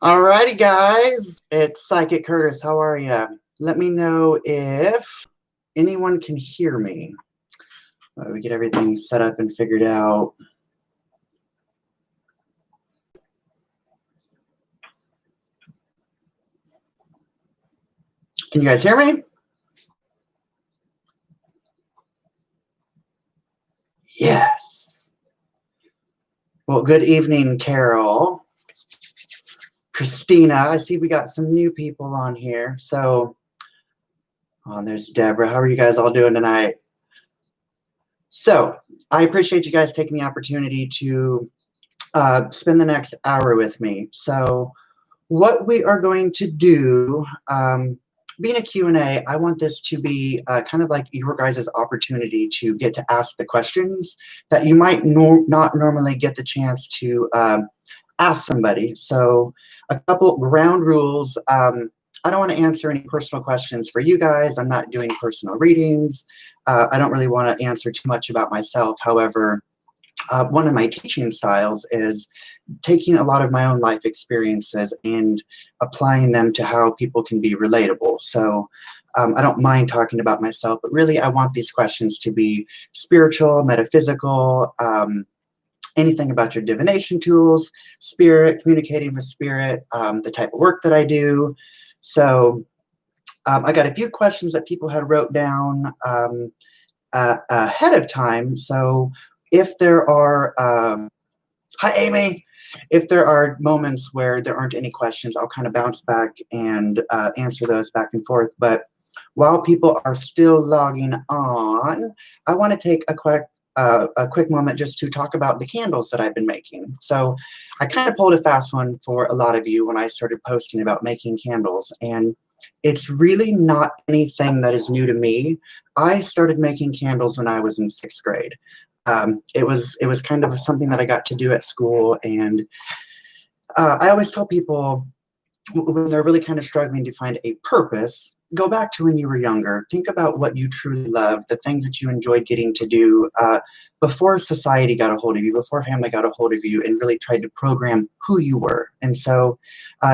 Alrighty, guys. It's Psychic Curtis. How are you? Let me know if anyone can hear me. We get everything set up and figured out. Can you guys hear me? Yes. Well, good evening, Carol. Christina, I see we got some new people on here. So, there's Deborah. How are you guys all doing tonight? So, I appreciate you guys taking the opportunity to spend the next hour with me. So, what we are going to do, being a Q&A, I want this to be kind of like your guys' opportunity to get to ask the questions that you might not normally get the chance to ask somebody. So a couple ground rules. I don't want to answer any personal questions for you guys. I'm not doing personal readings. I don't really want to answer too much about myself. However, one of my teaching styles is taking a lot of my own life experiences and applying them to how people can be relatable. So I don't mind talking about myself, but really I want these questions to be spiritual, metaphysical, anything about your divination tools, spirit, communicating with spirit, the type of work that I do. So I got a few questions that people had wrote down ahead of time. So if there are, hi Amy, if there are moments where there aren't any questions, I'll kind of bounce back and answer those back and forth. But while people are still logging on, I want to take a quick moment just to talk about the candles that I've been making. So I kind of pulled a fast one for a lot of you when I started posting about making candles, and it's really not anything that is new to me. I started making candles when I was in 6th grade. It was kind of something that I got to do at school, and I always tell people when they're really kind of struggling to find a purpose, go back to when you were younger. Think about what you truly loved, the things that you enjoyed getting to do before society got a hold of you, before family got a hold of you, and really tried to program who you were. And so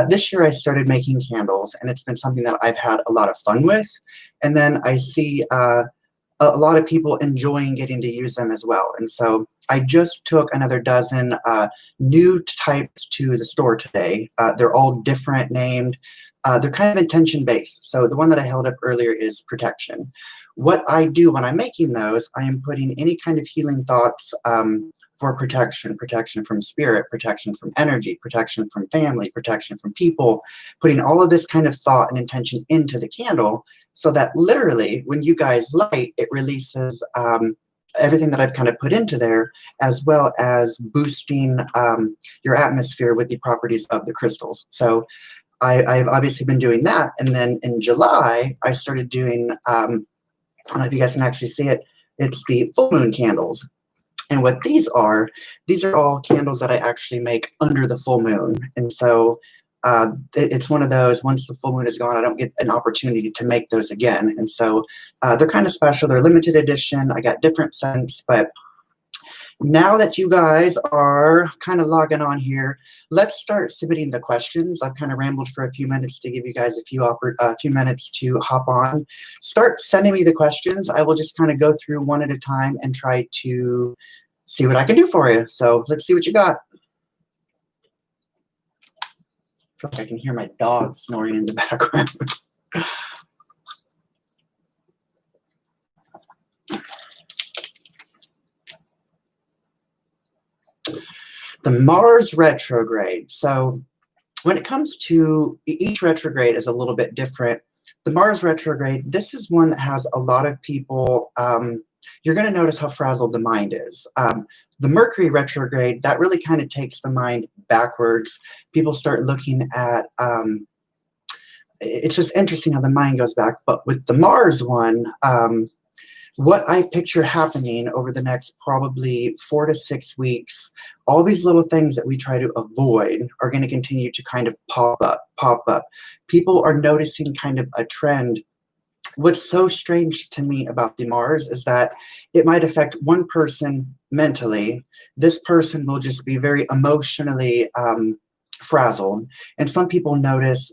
this year I started making candles, and it's been something that I've had a lot of fun with. And then I see a lot of people enjoying getting to use them as well. And so I just took another dozen new types to the store today. They're all different named. They're kind of intention-based. So the one that I held up earlier is protection. What I do when I'm making those, I am putting any kind of healing thoughts for protection, protection from spirit, protection from energy, protection from family, protection from people, putting all of this kind of thought and intention into the candle so that literally when you guys light, it releases everything that I've kind of put into there, as well as boosting your atmosphere with the properties of the crystals. So I've obviously been doing that. And then in July, I started doing, I don't know if you guys can actually see it, it's the full moon candles. And what these are all candles that I actually make under the full moon. And so it's one of those, once the full moon is gone, I don't get an opportunity to make those again. And so they're kind of special. They're limited edition. I got different scents, but now that you guys are kind of logging on here, let's start submitting the questions. I've kind of rambled for a few minutes to give you guys a few minutes to hop on. Start sending me the questions. I will just kind of go through one at a time and try to see what I can do for you. So let's see what you got. I feel like I can hear my dog snoring in the background. The Mars retrograde. So when it comes to each retrograde is a little bit different. The Mars retrograde, this is one that has a lot of people, you're going to notice how frazzled the mind is. The Mercury retrograde, that really kind of takes the mind backwards. People start looking at, it's just interesting how the mind goes back. But with the Mars one, what I picture happening over the next probably 4 to 6 weeks, all these little things that we try to avoid are going to continue to kind of pop up. People are noticing kind of a trend. What's so strange to me about the Mars is that it might affect one person mentally. This person will just be very emotionally frazzled, and some people notice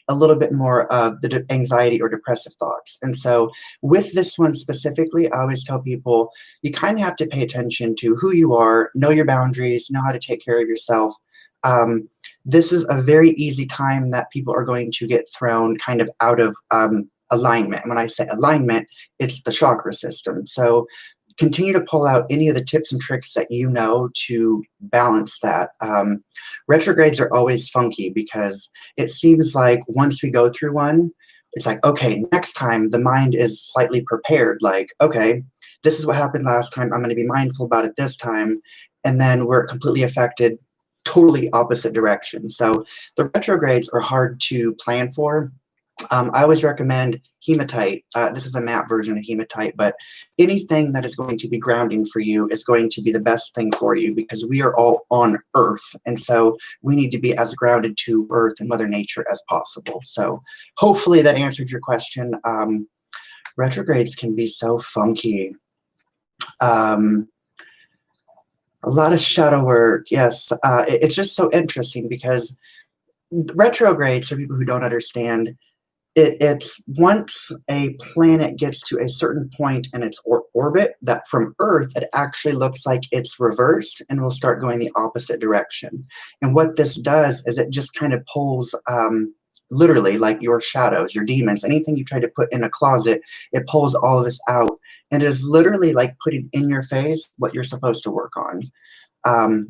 a little bit more of the anxiety or depressive thoughts. And so with this one specifically, I always tell people you kind of have to pay attention to who you are, know your boundaries, know how to take care of yourself. This is a very easy time that people are going to get thrown kind of out of alignment. And when I say alignment, it's the chakra system. So continue to pull out any of the tips and tricks that you know to balance that. Retrogrades are always funky because it seems like once we go through one, it's like, okay, next time the mind is slightly prepared. Like, okay, this is what happened last time. I'm going to be mindful about it this time. And then we're completely affected, totally opposite direction. So the retrogrades are hard to plan for. I always recommend hematite. This is a matte version of hematite, but anything that is going to be grounding for you is going to be the best thing for you because we are all on Earth. And so we need to be as grounded to Earth and Mother Nature as possible. So hopefully that answered your question. Retrogrades can be so funky. A lot of shadow work. Yes. It's just so interesting because retrogrades, for people who don't understand, it's once a planet gets to a certain point in its orbit that from Earth, it actually looks like it's reversed and will start going the opposite direction. And what this does is it just kind of pulls literally like your shadows, your demons, anything you try to put in a closet, it pulls all of this out. And it is literally like putting in your face what you're supposed to work on.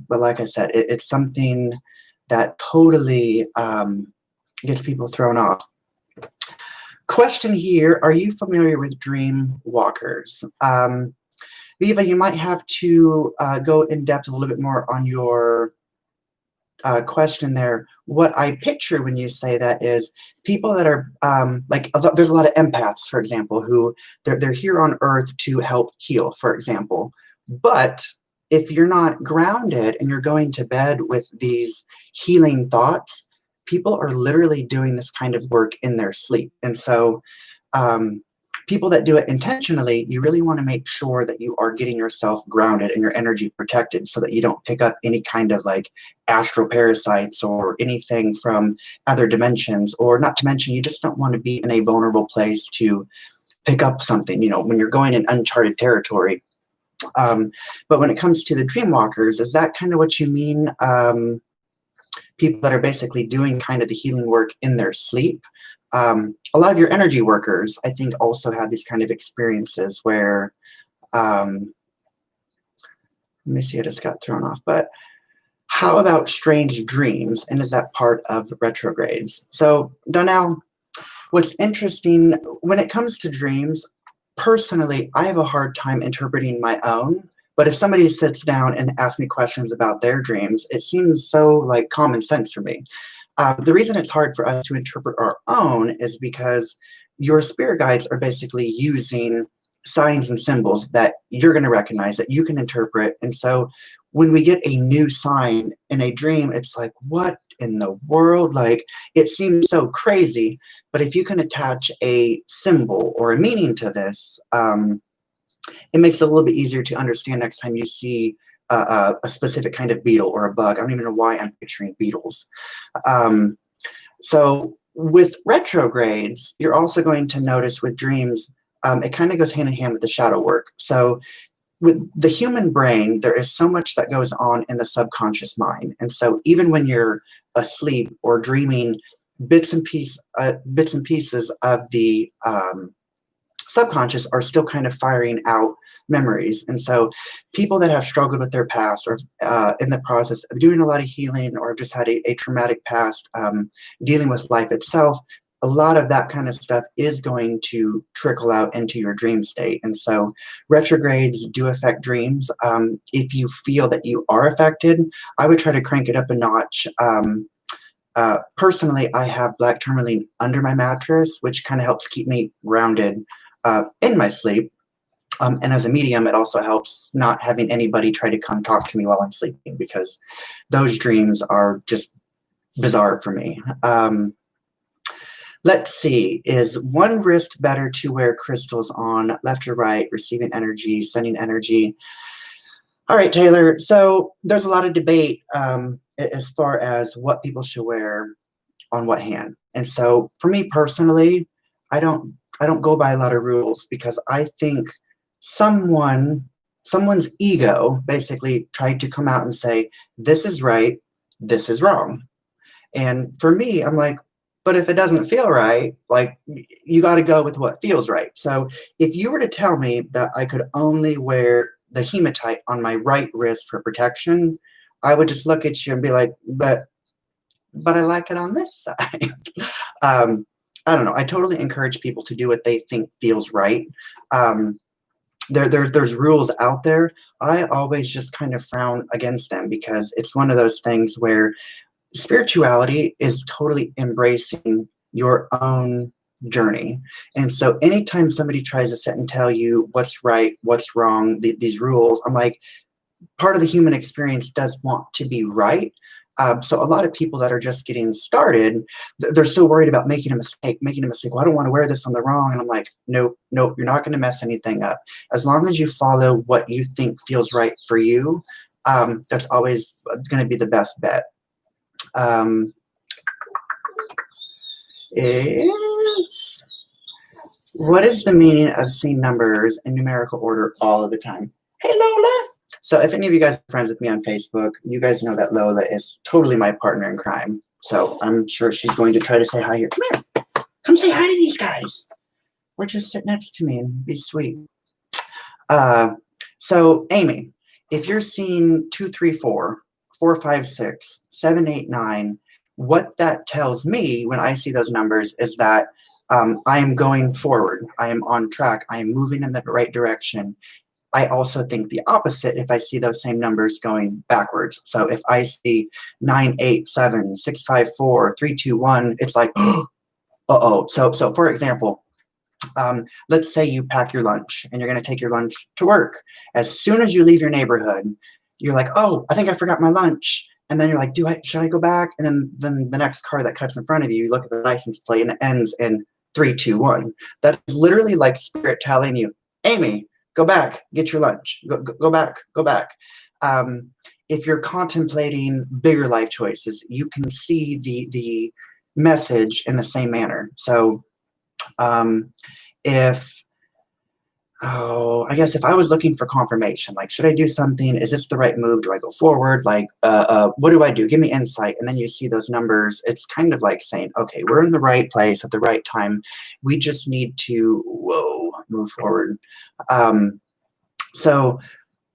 But like I said, it's something that totally gets people thrown off. Question here, are you familiar with dream walkers? Viva, you might have to go in depth a little bit more on your question there. What I picture when you say that is people that are there's a lot of empaths, for example, who they're here on Earth to help heal, for example. But if you're not grounded and you're going to bed with these healing thoughts, people are literally doing this kind of work in their sleep. And so people that do it intentionally, you really want to make sure that you are getting yourself grounded and your energy protected so that you don't pick up any kind of like astral parasites or anything from other dimensions, or not to mention you just don't want to be in a vulnerable place to pick up something, you know, when you're going in uncharted territory. But when it comes to the dream walkers, is that kind of what you mean? People that are basically doing kind of the healing work in their sleep. A lot of your energy workers, I think, also have these kind of experiences where, let me see, I just got thrown off, but how about strange dreams? And is that part of retrogrades? So Donnell, what's interesting when it comes to dreams, personally, I have a hard time interpreting my own. But if somebody sits down and asks me questions about their dreams, it seems so like common sense for me. The reason it's hard for us to interpret our own is because your spirit guides are basically using signs and symbols that you're going to recognize, that you can interpret. And so when we get a new sign in a dream, it's like, what in the world? Like, it seems so crazy. But if you can attach a symbol or a meaning to this, it makes it a little bit easier to understand next time you see a specific kind of beetle or a bug. I don't even know why I'm picturing beetles. So with retrogrades, you're also going to notice with dreams, it kind of goes hand in hand with the shadow work. So with the human brain, there is so much that goes on in the subconscious mind. And so even when you're asleep or dreaming, bits and pieces of the subconscious are still kind of firing out memories. And so people that have struggled with their past or in the process of doing a lot of healing or just had a traumatic past, dealing with life itself, a lot of that kind of stuff is going to trickle out into your dream state. And so retrogrades do affect dreams. If you feel that you are affected, I would try to crank it up a notch. Personally, I have black tourmaline under my mattress, which kind of helps keep me grounded in my sleep. And as a medium, it also helps not having anybody try to come talk to me while I'm sleeping, because those dreams are just bizarre for me. Let's see, is one wrist better to wear crystals on, left or right, receiving energy, sending energy? All right, Taylor. So there's a lot of debate as far as what people should wear on what hand. And so for me personally, I don't go by a lot of rules because I think someone's ego basically tried to come out and say, this is right, this is wrong. And for me, I'm like, but if it doesn't feel right, like you got to go with what feels right. So if you were to tell me that I could only wear the hematite on my right wrist for protection, I would just look at you and be like, but I like it on this side. um, I don't know. I totally encourage people to do what they think feels right. Um, there's rules out there. I always just kind of frown against them because it's one of those things where spirituality is totally embracing your own journey. And so anytime somebody tries to sit and tell you what's right, what's wrong, these rules, I'm like, part of the human experience does want to be right. So a lot of people that are just getting started, they're so worried about making a mistake, Well, I don't want to wear this on the wrong. And I'm like, nope, you're not going to mess anything up. As long as you follow what you think feels right for you, that's always going to be the best bet. Um, is what is the meaning of seeing numbers in numerical order all of the time? Hey, Lola. So if any of you guys are friends with me on Facebook, you guys know that Lola is totally my partner in crime. So I'm sure she's going to try to say hi here. Come here. Come say hi to these guys. Or just sit next to me and be sweet. So Amy, if you're seeing 2, 3, 4, 4, 5, 6, 7, 8, 9, what that tells me when I see those numbers is that I am going forward. I am on track. I am moving in the right direction. I also think the opposite if I see those same numbers going backwards. So if I see 9, 8, 7, 6, 5, 4, 3, 2, 1, it's like, uh-oh. So for example, let's say you pack your lunch and you're going to take your lunch to work. As soon as you leave your neighborhood, you're like, oh, I think I forgot my lunch. And then you're like, should I go back? And then the next car that cuts in front of you, you look at the license plate and it ends in 3, 2, 1. That is literally like spirit telling you, Amy, go back, get your lunch, go back, go back. If you're contemplating bigger life choices, you can see the message in the same manner. So I guess if I was looking for confirmation, like, should I do something? Is this the right move? Do I go forward? Like, what do I do? Give me insight. And then you see those numbers. It's kind of like saying, okay, we're in the right place at the right time. We just need to, move forward. So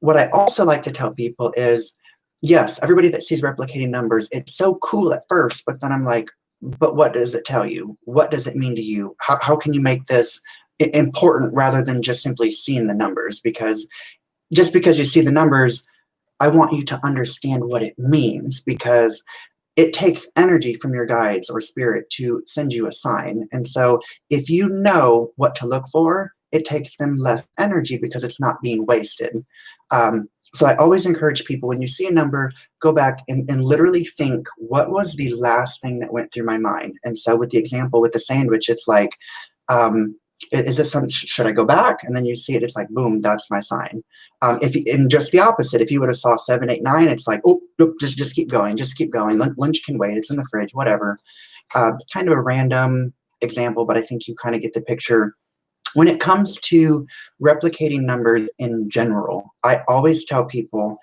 what I also like to tell people is, yes, everybody that sees replicating numbers, it's so cool at first, but then I'm like, but what does it tell you? What does it mean to you? How can you make this important rather than just simply seeing the numbers? Because just because you see the numbers, I want you to understand what it means, because it takes energy from your guides or spirit to send you a sign. And so if you know what to look for, it takes them less energy because it's not being wasted. So I always encourage people, when you see a number, go back and literally think, what was the last thing that went through my mind? And so with the example with the sandwich, it's like, is this something, should I go back? And then you see it, it's like, boom, that's my sign. And just the opposite, if you would have saw 7, 8, 9, it's like, oh, nope, just keep going, Lunch can wait, it's in the fridge, whatever. Kind of a random example, but I think you kind of get the picture. When it comes to replicating numbers in general, I always tell people,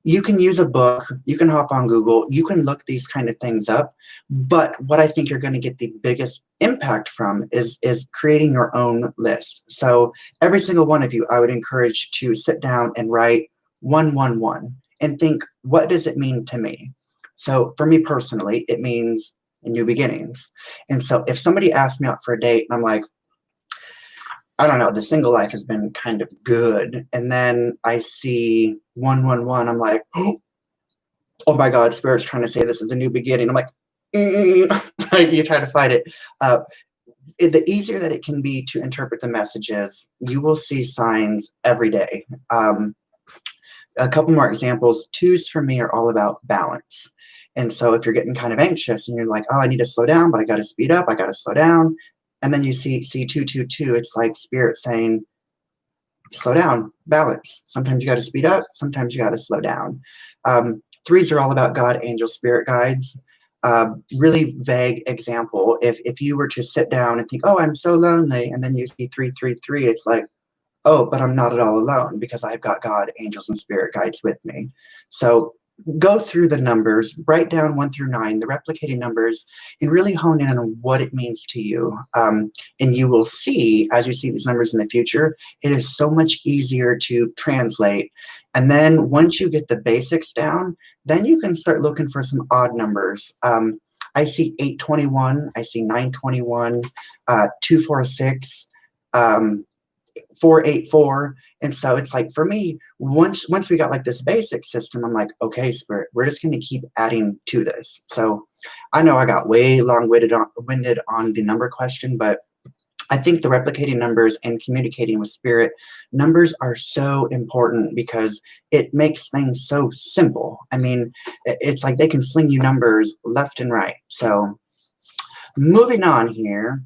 you can use a book, you can hop on Google, you can look these kind of things up, but what I think you're going to get the biggest impact from is creating your own list. So every single one of you, I would encourage to sit down and write 111 and think, what does it mean to me? So for me personally, it means new beginnings. And so if somebody asks me out for a date and I'm like, I don't know, the single life has been kind of good, and then I see 111, I'm like, oh my God, Spirit's trying to say this is a new beginning. I'm like, you try to fight it. The easier that it can be to interpret the messages, you will see signs every day. A couple more examples. 2s for me are all about balance. And so if you're getting kind of anxious and you're like, oh, I need to slow down, but I got to speed up, I got to slow down. And then you see 222, it's like Spirit saying, slow down, balance. Sometimes you got to speed up, sometimes you got to slow down. Threes are all about God, angel, spirit guides. Really vague example. If you were to sit down and think, oh, I'm so lonely, and then you see 333, it's like, oh, but I'm not at all alone because I've got God, angels, and spirit guides with me. So go through the numbers, write down 1 through 9, the replicating numbers, and really hone in on what it means to you. And you will see, as you see these numbers in the future, it is so much easier to translate. And then once you get the basics down, then you can start looking for some odd numbers. I see 821, I see 921, 246, 484. And so it's like, for me, once we got like this basic system, I'm like, okay, spirit, we're just going to keep adding to this. So I know I got way long-winded on the number question, but I think the replicating numbers and communicating with spirit, numbers are so important because it makes things so simple. I mean, it's like they can sling you numbers left and right. So moving on here.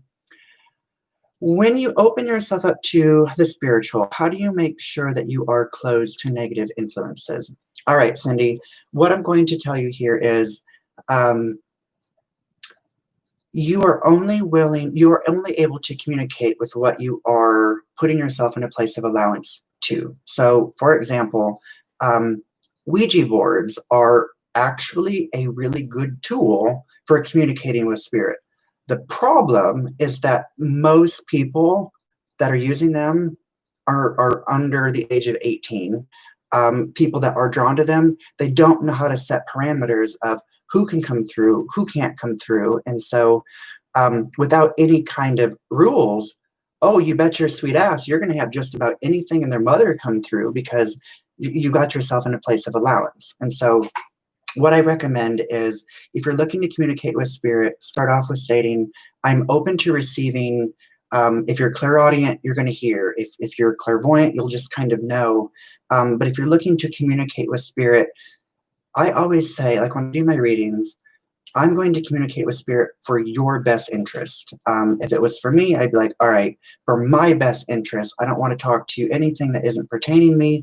When you open yourself up to the spiritual, how do you make sure that you are closed to negative influences? All right, Cindy, what I'm going to tell you here is you are only able to communicate with what you are putting yourself in a place of allowance to. So, for example, Ouija boards are actually a really good tool for communicating with spirit. The problem is that most people that are using them are under the age of 18. People that are drawn to them, they don't know how to set parameters of who can come through, who can't come through. And so without any kind of rules, oh, you bet your sweet ass, you're going to have just about anything in their mother come through because you got yourself in a place of allowance. And so what I recommend is if you're looking to communicate with spirit, start off with stating, I'm open to receiving. If you're clairaudient, you're going to hear. If you're clairvoyant, you'll just kind of know. But if you're looking to communicate with spirit, I always say, like when I do my readings, I'm going to communicate with spirit for your best interest. If it was for me, I'd be like, all right, for my best interest, I don't want to talk to anything that isn't pertaining me.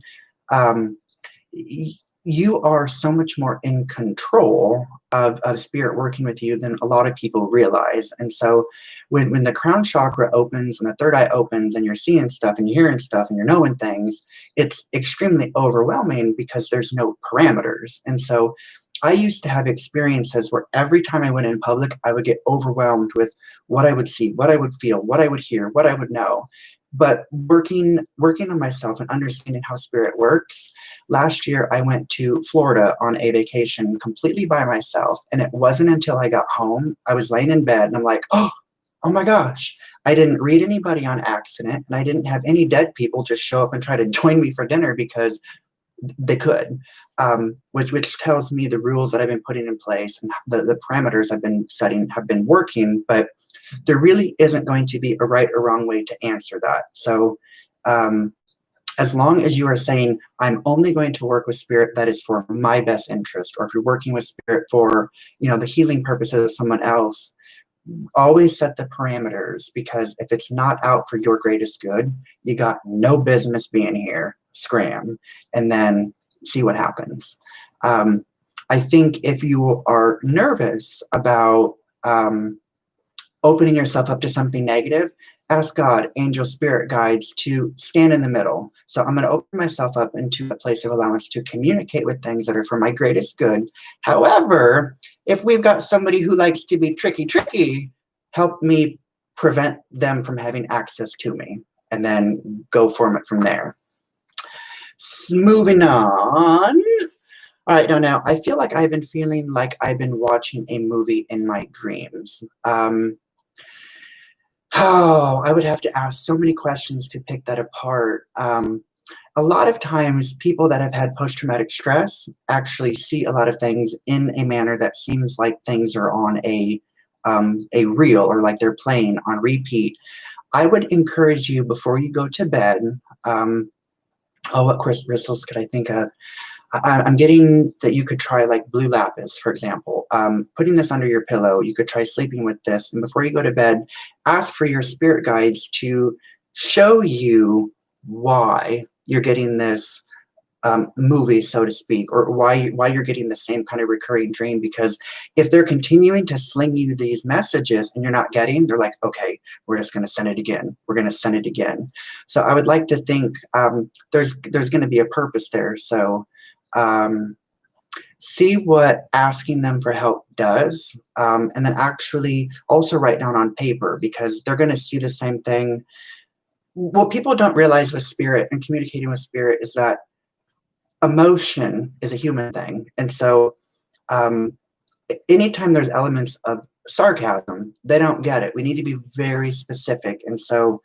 You are so much more in control of spirit working with you than a lot of people realize. And so when the crown chakra opens and the third eye opens and you're seeing stuff and you're hearing stuff and you're knowing things, it's extremely overwhelming because there's no parameters. And so I used to have experiences where every time I went in public, I would get overwhelmed with what I would see, what I would feel, what I would hear, what I would know. But working on myself and understanding how spirit works, last year I went to Florida on a vacation completely by myself. And it wasn't until I got home, I was laying in bed and I'm like, oh my gosh, I didn't read anybody on accident. And I didn't have any dead people just show up and try to join me for dinner because they could, which tells me the rules that I've been putting in place and the parameters I've been setting have been working, but there really isn't going to be a right or wrong way to answer that. So as long as you are saying, I'm only going to work with spirit that is for my best interest, or if you're working with spirit for, the healing purposes of someone else, always set the parameters, because if it's not out for your greatest good, you got no business being here. Scram, and then see what happens. I think if you are nervous about opening yourself up to something negative, ask God, angel, spirit guides to stand in the middle. So I'm going to open myself up into a place of allowance to communicate with things that are for my greatest good. However, if we've got somebody who likes to be tricky, help me prevent them from having access to me, and then go for it from there. Moving on. All right, now I feel like I've been feeling like I've been watching a movie in my dreams. I would have to ask so many questions to pick that apart. A lot of times people that have had post-traumatic stress actually see a lot of things in a manner that seems like things are on a reel, or like they're playing on repeat. I would encourage you, before you go to bed, what crystals could I think of? I'm getting that you could try like blue lapis, for example. Putting this under your pillow, you could try sleeping with this. And before you go to bed, ask for your spirit guides to show you why you're getting this movie, so to speak, or why you're getting the same kind of recurring dream. Because if they're continuing to sling you these messages and you're not getting, they're like, okay, we're just going to send it again. We're going to send it again. So I would like to think there's going to be a purpose there. So see what asking them for help does, and then actually also write down on paper, because they're going to see the same thing. What people don't realize with spirit and communicating with spirit is that emotion is a human thing. And so anytime there's elements of sarcasm, they don't get it. We need to be very specific. And so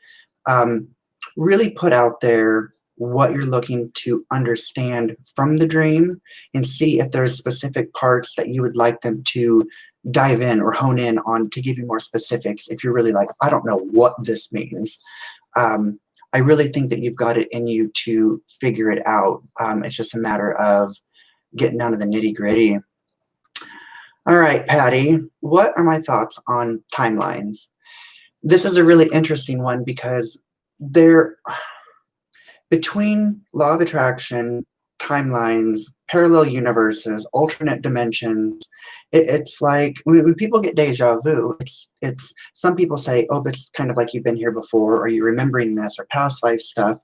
really put out there what you're looking to understand from the dream, and see if there's specific parts that you would like them to dive in or hone in on to give you more specifics. If you're really like, I don't know what this means. I really think that you've got it in you to figure it out. It's just a matter of getting down to the nitty-gritty. All right, Patty, what are my thoughts on timelines? This is a really interesting one, because they're between law of attraction, timelines, parallel universes, alternate dimensions. It's like when people get deja vu, it's some people say, oh, it's kind of like you've been here before, or you're remembering this, or past life stuff.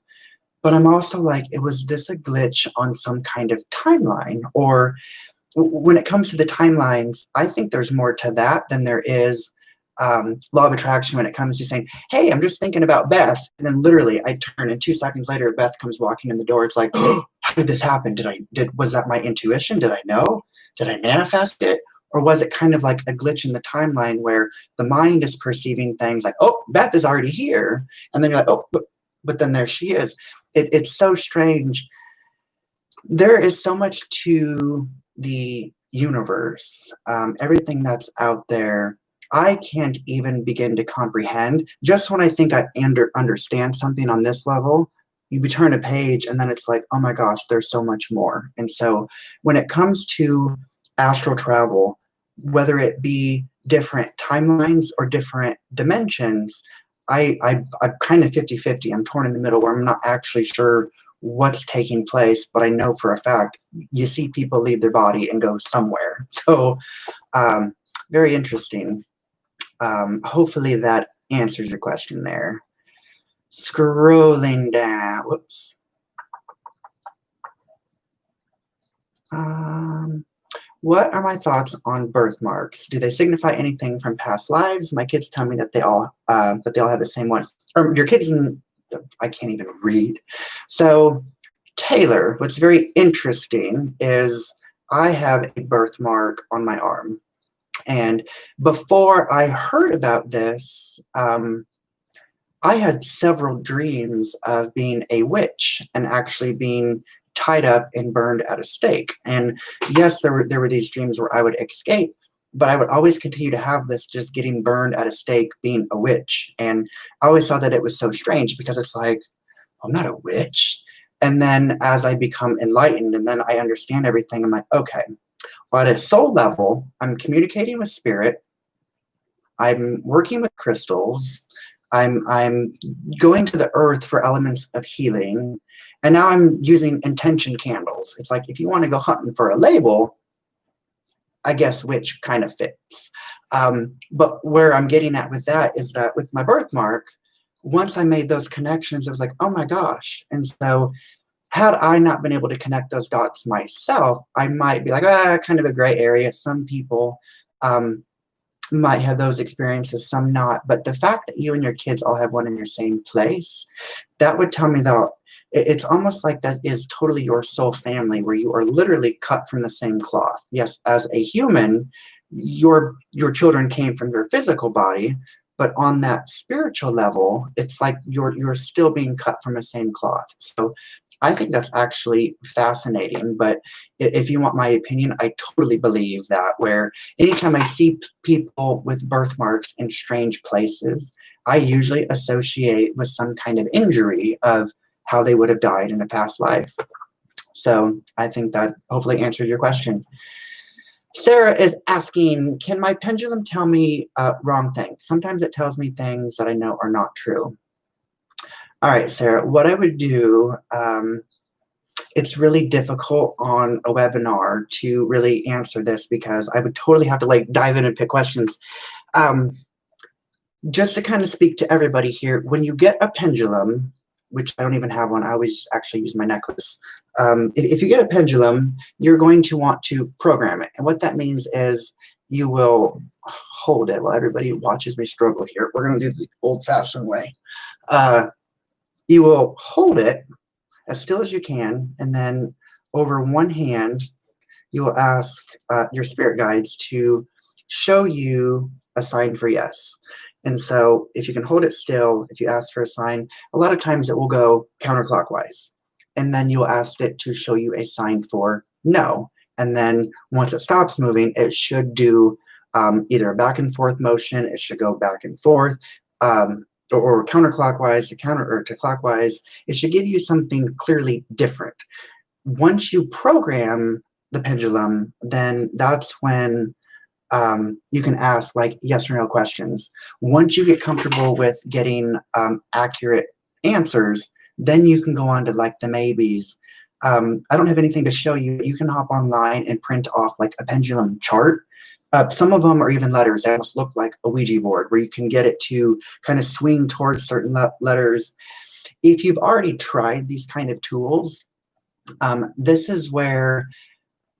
But I'm also like, was this a glitch on some kind of timeline? Or when it comes to the timelines, I think there's more to that than there is law of attraction when it comes to saying, hey, I'm just thinking about Beth. And then literally I turn, and 2 seconds later, Beth comes walking in the door. It's like, oh, how did this happen? Was that my intuition? Did I know? Did I manifest it? Or was it kind of like a glitch in the timeline where the mind is perceiving things like, oh, Beth is already here. And then you're like, oh, but then there she is. It's so strange. There is so much to the universe, everything that's out there. I can't even begin to comprehend. Just when I think I understand something on this level, you turn a page and then it's like, oh my gosh, there's so much more. And so when it comes to astral travel, whether it be different timelines or different dimensions, I'm kind of 50-50. I'm torn in the middle, where I'm not actually sure what's taking place, but I know for a fact you see people leave their body and go somewhere. So very interesting. Hopefully that answers your question there. Scrolling down, whoops. What are my thoughts on birthmarks? Do they signify anything from past lives? My kids tell me that they all have the same one. Or your kids, I can't even read. So Taylor, what's very interesting is I have a birthmark on my arm. And before I heard about this, I had several dreams of being a witch and actually being tied up and burned at a stake. And yes, there were these dreams where I would escape, but I would always continue to have this just getting burned at a stake, being a witch. And I always thought that it was so strange, because it's like, I'm not a witch. And then as I become enlightened and then I understand everything, I'm like, okay, well, at a soul level, I'm communicating with spirit. I'm working with crystals. I'm going to the earth for elements of healing. And now I'm using intention candles. It's like, if you want to go hunting for a label, I guess which kind of fits. But where I'm getting at with that is that with my birthmark, once I made those connections, it was like, oh my gosh. And so had I not been able to connect those dots myself, I might be like, kind of a gray area. Some people might have those experiences, some not. But the fact that you and your kids all have one in your same place, that would tell me that it's almost like that is totally your soul family, where you are literally cut from the same cloth. Yes, as a human, your children came from your physical body, but on that spiritual level, it's like you're still being cut from the same cloth. So I think that's actually fascinating. But if you want my opinion, I totally believe that, where anytime I see people with birthmarks in strange places, I usually associate with some kind of injury of how they would have died in a past life. So I think that hopefully answers your question. Sarah is asking, can my pendulum tell me wrong things? Sometimes it tells me things that I know are not true. All right, Sarah, what I would do, it's really difficult on a webinar to really answer this because I would totally have to like dive in and pick questions. Um, just to kind of speak to everybody here, when you get a pendulum, which I don't even have one, I always actually use my necklace. If you get a pendulum, you're going to want to program it. And what that means is you will hold it while everybody watches me struggle here. We're going to do the old-fashioned way. You will hold it as still as you can, and then over one hand, you will ask your spirit guides to show you a sign for yes. And so if you can hold it still, if you ask for a sign, a lot of times it will go counterclockwise. And then you'll ask it to show you a sign for no. And then once it stops moving, it should do either a back and forth motion, it should go back and forth, or counterclockwise to counter or to clockwise. It should give you something clearly different. Once you program the pendulum, then that's when you can ask like yes or no questions. Once you get comfortable with getting accurate answers, then you can go on to like the maybes. I don't have anything to show you. You can hop online and print off like a pendulum chart. Some of them are even letters that almost look like a Ouija board where you can get it to kind of swing towards certain letters. If you've already tried these kind of tools, this is where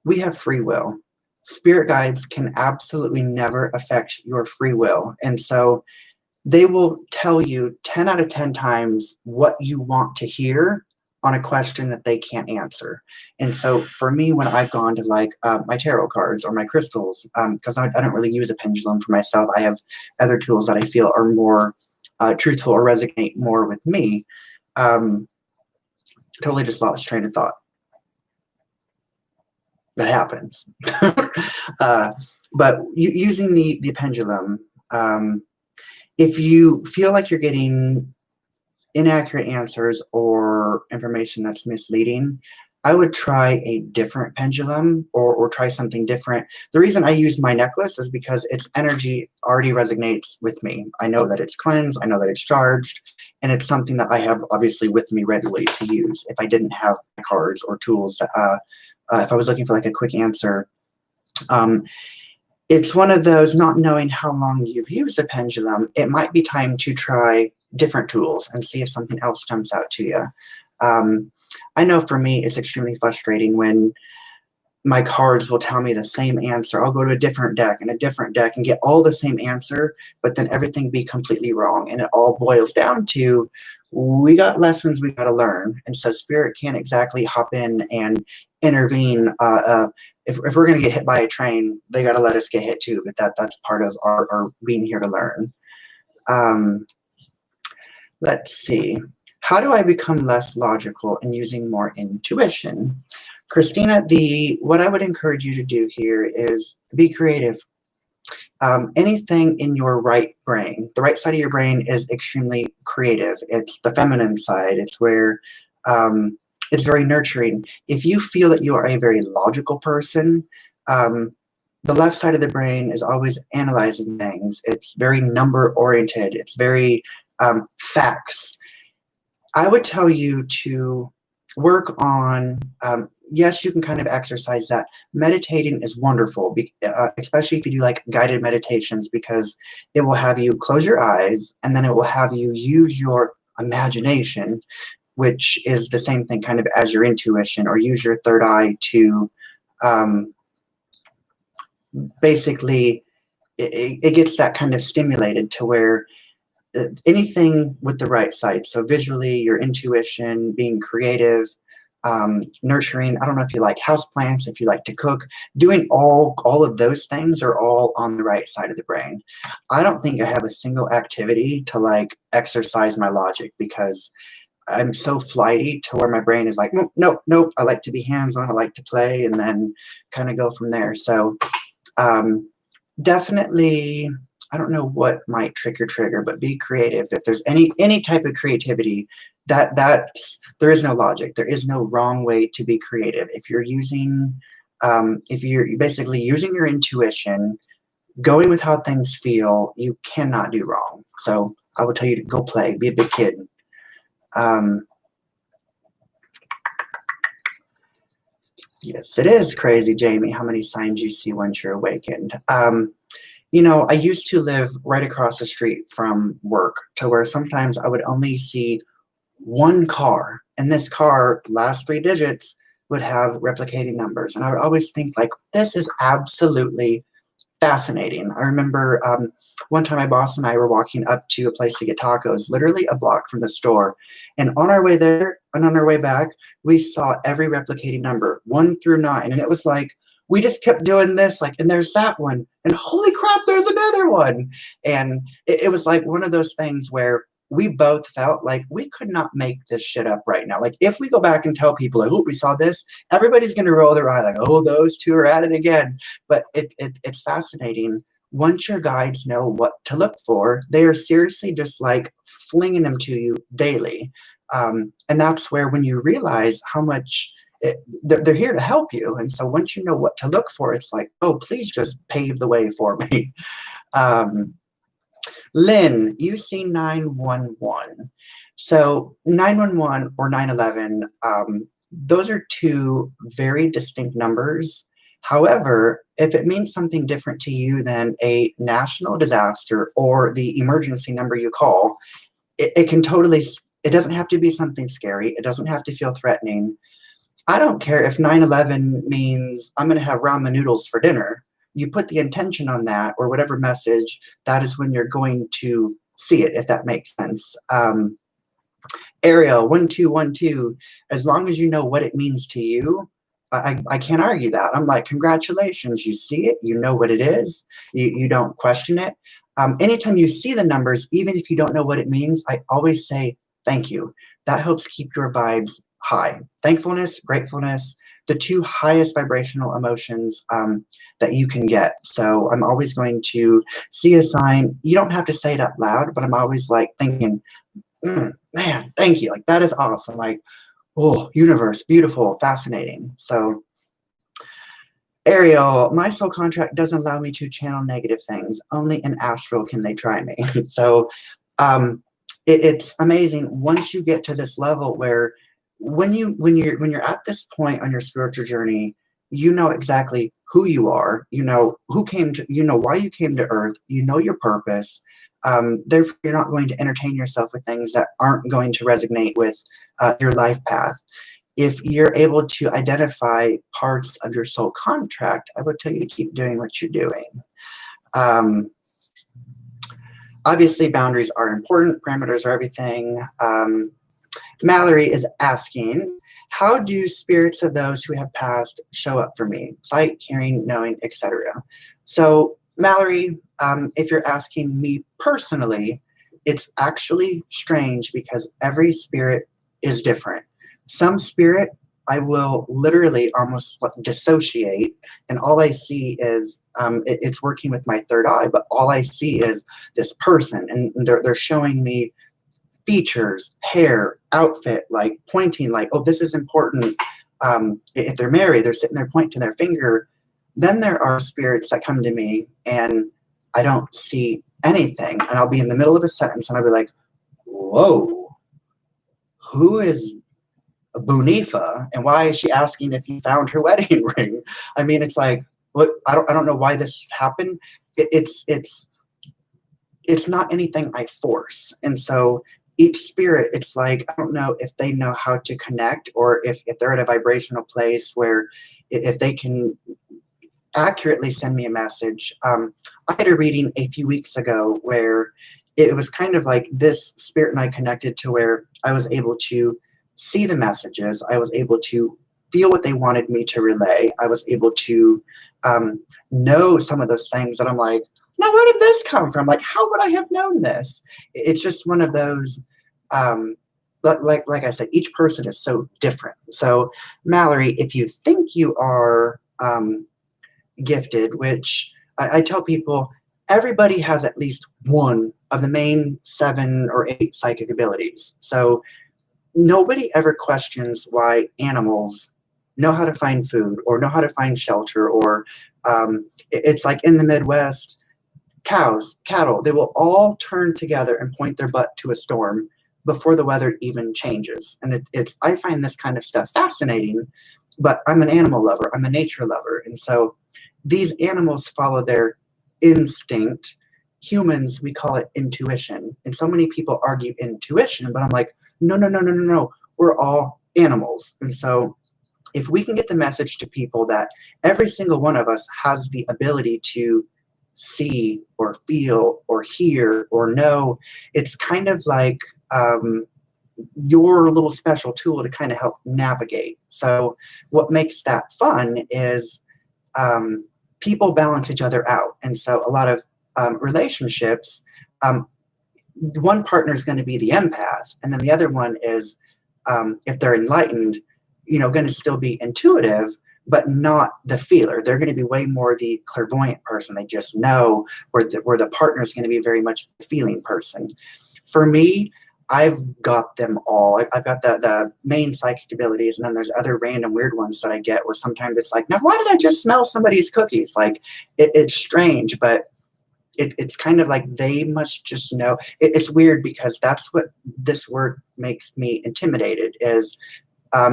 we have free will. Spirit guides can absolutely never affect your free will. And so they will tell you 10 out of 10 times what you want to hear on a question that they can't answer. And so for me, when I've gone to like my tarot cards or my crystals, because I don't really use a pendulum for myself, I have other tools that I feel are more truthful or resonate more with me. Totally just lost train of thought. That happens. But using the pendulum, if you feel like you're getting inaccurate answers or information that's misleading, I would try a different pendulum or try something different. The reason I use my necklace is because its energy already resonates with me. I know that it's cleansed, I know that it's charged, and it's something that I have obviously with me readily to use. If I didn't have cards or tools that if I was looking for like a quick answer, it's one of those not knowing how long you've used a pendulum, it might be time to try different tools and see if something else jumps out to you. I know for me, it's extremely frustrating when my cards will tell me the same answer. I'll go to a different deck and get all the same answer, but then everything be completely wrong. And it all boils down to, we got lessons we got to learn. And so spirit can't exactly hop in and intervene. If we're going to get hit by a train, they got to let us get hit too. But that's part of our being here to learn. Let's see. How do I become less logical and using more intuition? Christina, what I would encourage you to do here is be creative. Anything in your right brain, the right side of your brain is extremely creative. It's the feminine side. It's where it's very nurturing. If you feel that you are a very logical person, the left side of the brain is always analyzing things. It's very number oriented. It's very facts. I would tell you to work on, yes, you can kind of exercise that. Meditating is wonderful, especially if you do like guided meditations, because it will have you close your eyes and then it will have you use your imagination, which is the same thing kind of as your intuition, or use your third eye to basically, it gets that kind of stimulated to where anything with the right side. So visually, your intuition, being creative, nurturing. I don't know if you like houseplants, if you like to cook, doing all of those things are all on the right side of the brain. I don't think I have a single activity to like exercise my logic, because I'm so flighty to where my brain is like, nope. I like to be hands-on. I like to play, and then kind of go from there. So definitely, I don't know what might trigger, but be creative. If there's any type of creativity, there is no logic. There is no wrong way to be creative. If you're using, if you're basically using your intuition, going with how things feel, you cannot do wrong. So I would tell you to go play, be a big kid. Yes, it is crazy, Jamie, how many signs you see once you're awakened. I used to live right across the street from work to where sometimes I would only see one car, and this car, last three digits, would have replicating numbers. And I would always think, like, this is absolutely fascinating. I remember one time my boss and I were walking up to a place to get tacos, literally a block from the store. And on our way there and on our way back, we saw every replicating number, 1 through 9. And it was like, we just kept doing this, like, and there's that one. And holy crap, there's another one. And it was like one of those things where we both felt like we could not make this shit up right now. Like, if we go back and tell people, like, oh, we saw this, everybody's going to roll their eye like, oh, those two are at it again. But it's fascinating. Once your guides know what to look for, they are seriously just like flinging them to you daily. And that's where, when you realize how much they're here to help you. And so once you know what to look for, it's like, oh, please just pave the way for me. Lynn, you see 911. So 911 or 911, those are two very distinct numbers. However, if it means something different to you than a national disaster or the emergency number you call, it can totally, it doesn't have to be something scary. It doesn't have to feel threatening. I don't care if 911 means I'm going to have ramen noodles for dinner. You put the intention on that or whatever message, that is when you're going to see it, if that makes sense. Ariel, 1212, as long as you know what it means to you, I can't argue that. I'm like, congratulations, you see it, you know what it is, you don't question it. Anytime you see the numbers, even if you don't know what it means, I always say thank you. That helps keep your vibes high. Thankfulness, gratefulness, the two highest vibrational emotions that you can get. So I'm always going to see a sign. You don't have to say it out loud, but I'm always like thinking, man, thank you. Like, that is awesome. Like, oh, universe, beautiful, fascinating. So Ariel, my soul contract doesn't allow me to channel negative things. Only in astral can they try me. So it's amazing once you get to this level where when you're at this point on your spiritual journey, you know exactly who you are, you know who came to, you know why you came to earth, you know your purpose. Therefore, you're not going to entertain yourself with things that aren't going to resonate with your life path. If you're able to identify parts of your soul contract, I would tell you to keep doing what you're doing. Obviously, boundaries are important. Parameters are everything. Mallory is asking, how do spirits of those who have passed show up for me? Sight, hearing, knowing, etc. So, Mallory, if you're asking me personally, it's actually strange because every spirit is different. Some spirit, I will literally almost dissociate, and all I see is, it's working with my third eye, but all I see is this person, and they're showing me features, hair, outfit, like pointing, like, oh, this is important. If they're married, they're sitting there pointing their finger. Then there are spirits that come to me and I don't see anything. And I'll be in the middle of a sentence and I'll be like, whoa, who is Bunifa? And why is she asking if you found her wedding ring? I mean, it's like, what? I don't know why this happened. It's not anything I force. And so each spirit, it's like, I don't know if they know how to connect or if they're at a vibrational place where if they can accurately send me a message. I had a reading a few weeks ago where it was kind of like this spirit and I connected to where I was able to see the messages. I was able to feel what they wanted me to relay. I was able to know some of those things that I'm like, now where did this come from? Like, how would I have known this? It's just one of those, like I said, each person is so different. So Mallory, if you think you are gifted, which I tell people, everybody has at least one of the main 7 or 8 psychic abilities. So nobody ever questions why animals know how to find food or know how to find shelter, or it's like in the Midwest, cows, cattle, they will all turn together and point their butt to a storm before the weather even changes. And I find this kind of stuff fascinating, but I'm an animal lover. I'm a nature lover. And so these animals follow their instinct. Humans, we call it intuition. And so many people argue intuition, but I'm like, no, no, no, no, no, no. We're all animals. And so if we can get the message to people that every single one of us has the ability to see or feel or hear or know, it's kind of like your little special tool to kind of help navigate. So what makes that fun is people balance each other out. And so a lot of relationships, one partner is going to be the empath, and then the other one is, if they're enlightened, going to still be intuitive, but not the feeler. They're going to be way more the clairvoyant person. They just know, where the partner is going to be very much a feeling person. For me, I've got them all. I've got the main psychic abilities, and then there's other random weird ones that I get where sometimes it's like, now why did I just smell somebody's cookies? Like it's strange, but it's kind of like they must just know. It's weird because that's what this word makes me intimidated is,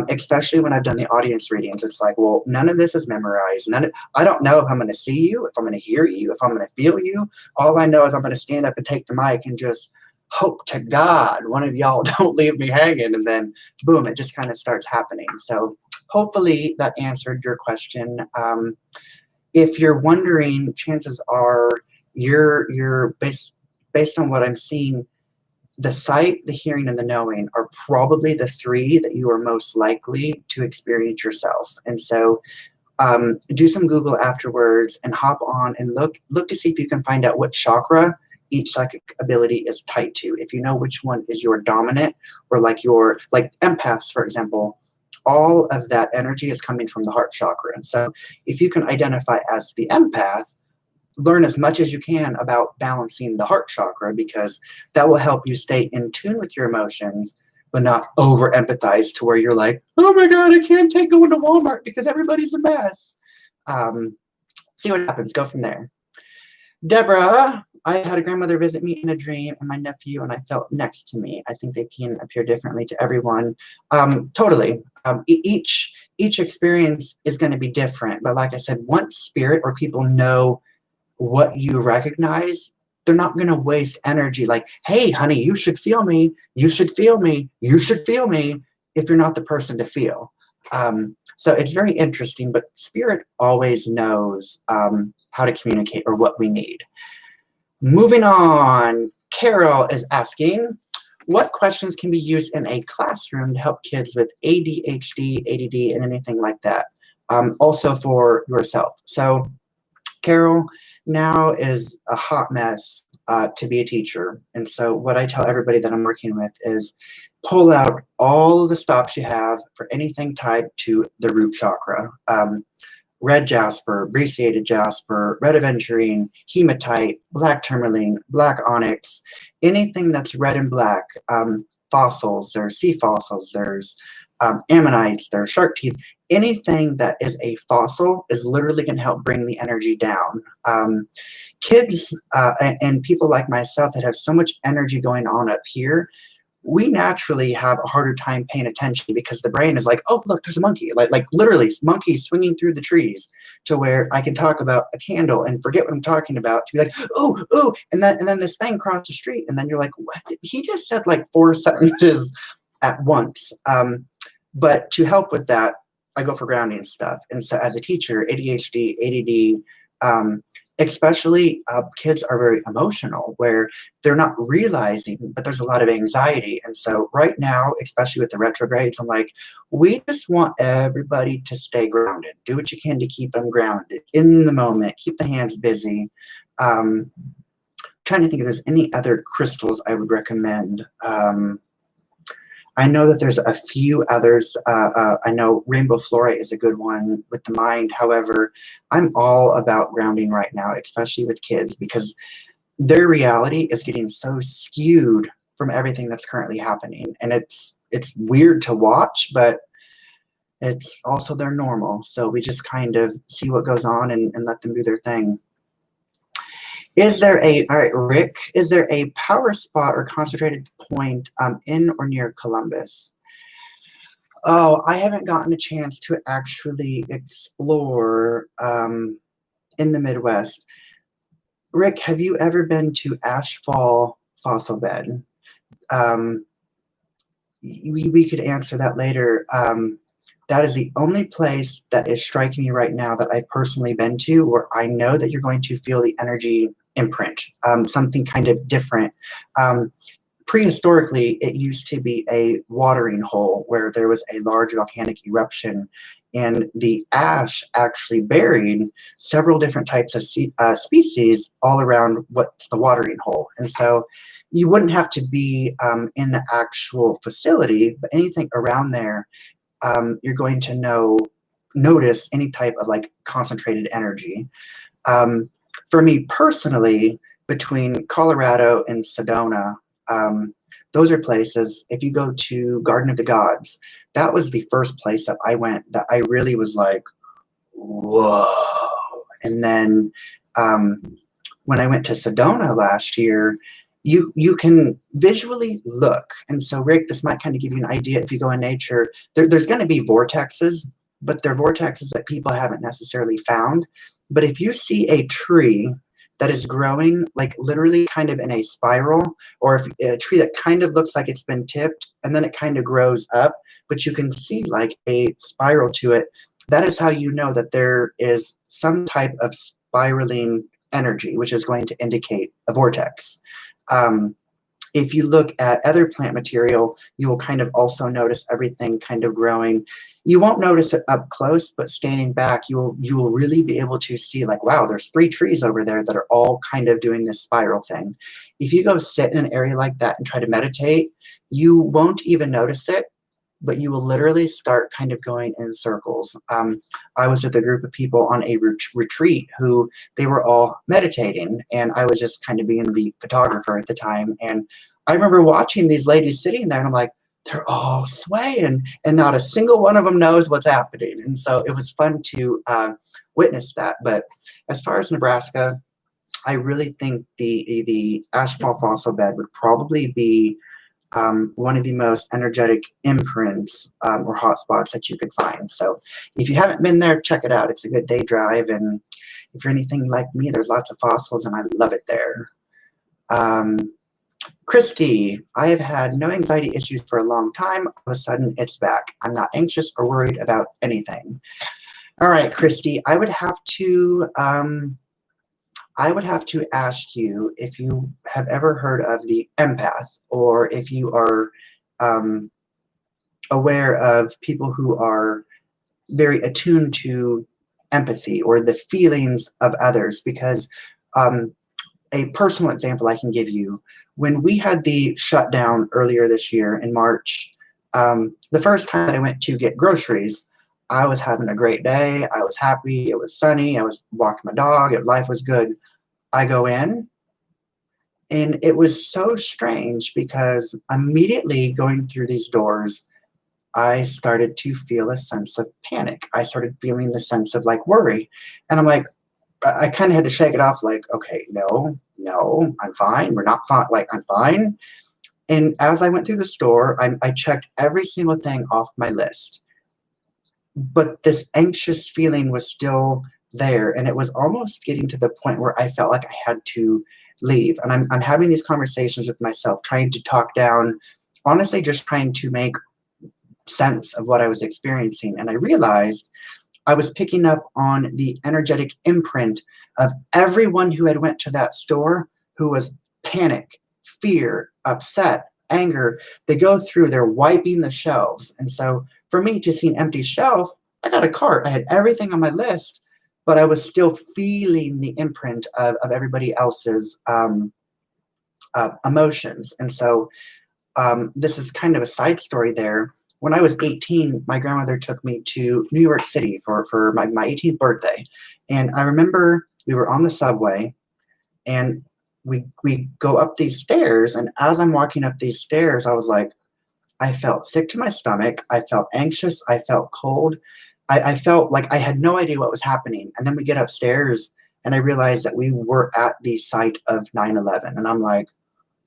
especially when I've done the audience readings. It's like, well, none of this is memorized. I don't know if I'm going to see you, if I'm going to hear you, if I'm going to feel you. All I know is I'm going to stand up and take the mic and just hope to God one of y'all don't leave me hanging. And then boom, it just kind of starts happening. So hopefully that answered your question. If you're wondering, chances are you're based on what I'm seeing, the sight, the hearing, and the knowing are probably the three that you are most likely to experience yourself. And so do some Google afterwards and hop on and look to see if you can find out what chakra each psychic ability is tied to. If you know which one is your dominant, or like empaths, for example, all of that energy is coming from the heart chakra. And so if you can identify as the empath, learn as much as you can about balancing the heart chakra, because that will help you stay in tune with your emotions, but not over empathize to where you're like, oh my God, I can't take going to Walmart because everybody's a mess. See what happens. Go from there. Deborah, I had a grandmother visit me in a dream and my nephew, and I felt next to me. I think they can appear differently to everyone. Totally. Each experience is going to be different. But like I said, once spirit or people know what you recognize, they're not going to waste energy like, hey, honey, you should feel me. You should feel me. You should feel me, if you're not the person to feel. So it's very interesting, but spirit always knows how to communicate or what we need. Moving on, Carol is asking, what questions can be used in a classroom to help kids with ADHD, ADD, and anything like that? Also for yourself. So Carol, now is a hot mess to be a teacher. And so what I tell everybody that I'm working with is pull out all the stops you have for anything tied to the root chakra. Red jasper, brecciated jasper, red aventurine, hematite, black tourmaline, black onyx, anything that's red and black. Fossils, there's sea fossils, there's ammonites, there's shark teeth. Anything that is a fossil is literally going to help bring the energy down. Kids and people like myself that have so much energy going on up here, we naturally have a harder time paying attention because the brain is like, oh, look, there's a monkey. Like literally monkeys swinging through the trees, to where I can talk about a candle and forget what I'm talking about, to be like, oh, oh, and then this thing crossed the street. And then you're like, what? He just said like 4 sentences at once. But to help with that, I go for grounding stuff. And so as a teacher, ADHD, ADD, especially kids are very emotional, where they're not realizing, but there's a lot of anxiety. And so right now, especially with the retrogrades, I'm like, we just want everybody to stay grounded. Do what you can to keep them grounded in the moment. Keep the hands busy. Trying to think if there's any other crystals I would recommend. I know that there's a few others. I know rainbow fluorite is a good one with the mind. However, I'm all about grounding right now, especially with kids, because their reality is getting so skewed from everything that's currently happening. And it's weird to watch, but it's also their normal. So we just kind of see what goes on and let them do their thing. All right, Rick, is there a power spot or concentrated point in or near Columbus? Oh, I haven't gotten a chance to actually explore in the Midwest. Rick, have you ever been to Ashfall Fossil Bed? Um, we could answer that later. That is the only place that is striking me right now that I've personally been to where I know that you're going to feel the energy imprint, something kind of different. Um, Prehistorically, it used to be a watering hole where there was a large volcanic eruption, and the ash actually buried several different types of species all around what's the watering hole. And so you wouldn't have to be in the actual facility, but anything around there, you're going to notice any type of like concentrated energy. Um, for me personally, between Colorado and Sedona, those are places, if you go to Garden of the Gods, that was the first place that I went that I really was like, whoa. And then when I went to Sedona last year, you can visually look. And so, Rick, this might kind of give you an idea if you go in nature. There's going to be vortexes, but they're vortexes that people haven't necessarily found. But if you see a tree that is growing like literally kind of in a spiral, or if a tree that kind of looks like it's been tipped and then it kind of grows up, but you can see like a spiral to it, that is how you know that there is some type of spiraling energy, which is going to indicate a vortex. If you look at other plant material, you will kind of also notice everything kind of growing. You won't notice it up close, but standing back, you will really be able to see like, wow, there's 3 trees over there that are all kind of doing this spiral thing. If you go sit in an area like that and try to meditate, you won't even notice it, but you will literally start kind of going in circles. I was with a group of people on a retreat who they were all meditating, and I was just kind of being the photographer at the time. And I remember watching these ladies sitting there, and I'm like, they're all swaying, and not a single one of them knows what's happening. And so it was fun to witness that. But as far as Nebraska, I really think the Ashfall Fossil Bed would probably be one of the most energetic imprints or hotspots that you could find. So if you haven't been there, check it out. It's a good day drive. And if you're anything like me, there's lots of fossils and I love it there. Christy, I have had no anxiety issues for a long time. All of a sudden, it's back. I'm not anxious or worried about anything. All right, Christy, I would have to ask you if you have ever heard of the empath, or if you are aware of people who are very attuned to empathy or the feelings of others. Because a personal example I can give you, when we had the shutdown earlier this year in March, the first time that I went to get groceries, I was having a great day. I was happy. It was sunny. I was walking my dog. Life was good. I go in, and it was so strange because immediately going through these doors, I started to feel a sense of panic. I started feeling the sense of like worry. And I'm like, I kind of had to shake it off, like, okay, no, I'm fine. We're not fine. Like, I'm fine. And as I went through the store, I checked every single thing off my list. But this anxious feeling was still there. And it was almost getting to the point where I felt like I had to leave. And I'm having these conversations with myself, trying to talk down, honestly, just trying to make sense of what I was experiencing. And I realized I was picking up on the energetic imprint of everyone who had went to that store who was panic, fear, upset, anger. They go through, they're wiping the shelves. And so for me to see an empty shelf, I got a cart. I had everything on my list, but I was still feeling the imprint of everybody else's emotions. And so this is kind of a side story there. When I was 18, my grandmother took me to New York City for my 18th birthday. And I remember we were on the subway, and we go up these stairs. And as I'm walking up these stairs, I was like, I felt sick to my stomach. I felt anxious. I felt cold. I felt like I had no idea what was happening. And then we get upstairs, and I realized that we were at the site of 9/11, and I'm like,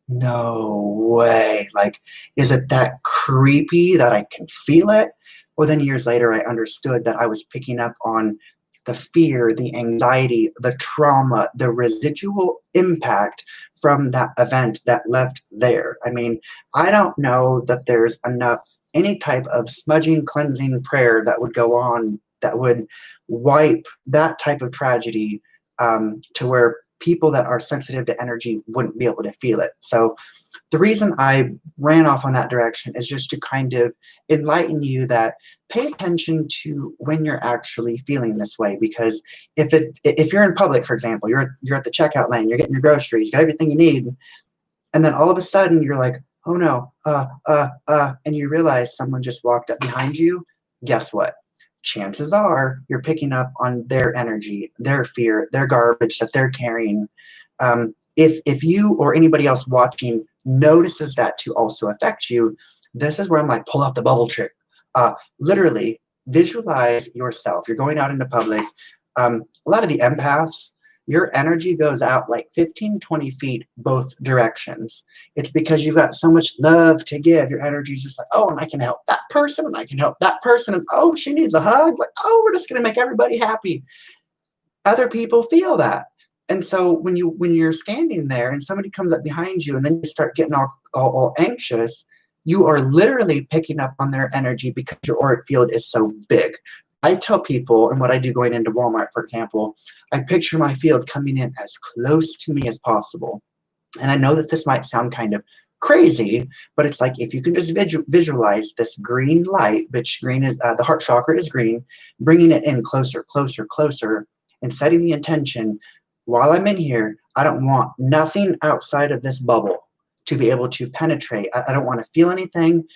no way. Like, is it that creepy that I can feel it? Well, then years later, I understood that I was picking up on the fear, the anxiety, the trauma, the residual impact from that event that left there. I mean, I don't know that there's enough, any type of smudging, cleansing prayer that would go on that would wipe that type of tragedy, to where people that are sensitive to energy wouldn't be able to feel it. So the reason I ran off on that direction is just to kind of enlighten you that pay attention to when you're actually feeling this way. Because if you're in public, for example, you're at the checkout lane, you're getting your groceries, you got everything you need, and then all of a sudden you're like, oh no, and you realize someone just walked up behind you. Guess what? Chances are you're picking up on their energy, their fear, their garbage that they're carrying. If you or anybody else watching notices that to also affect you, this is where I'm like, pull out the bubble trick. Literally visualize yourself. You're going out into public. A lot of the empaths, your energy goes out like 15, 20 feet both directions. It's because you've got so much love to give. Your energy is just like, oh, and I can help that person, and I can help that person, and oh, she needs a hug. Like, oh, we're just going to make everybody happy. Other people feel that. And so when you're standing there and somebody comes up behind you and then you start getting all anxious, you are literally picking up on their energy because your auric field is so big. I tell people, and what I do going into Walmart, for example, I picture my field coming in as close to me as possible. And I know that this might sound kind of crazy, but it's like if you can just visualize this green light, which green is the heart chakra is green, bringing it in closer, closer, closer, and setting the intention. While I'm in here, I don't want nothing outside of this bubble to be able to penetrate. I don't want to feel anything.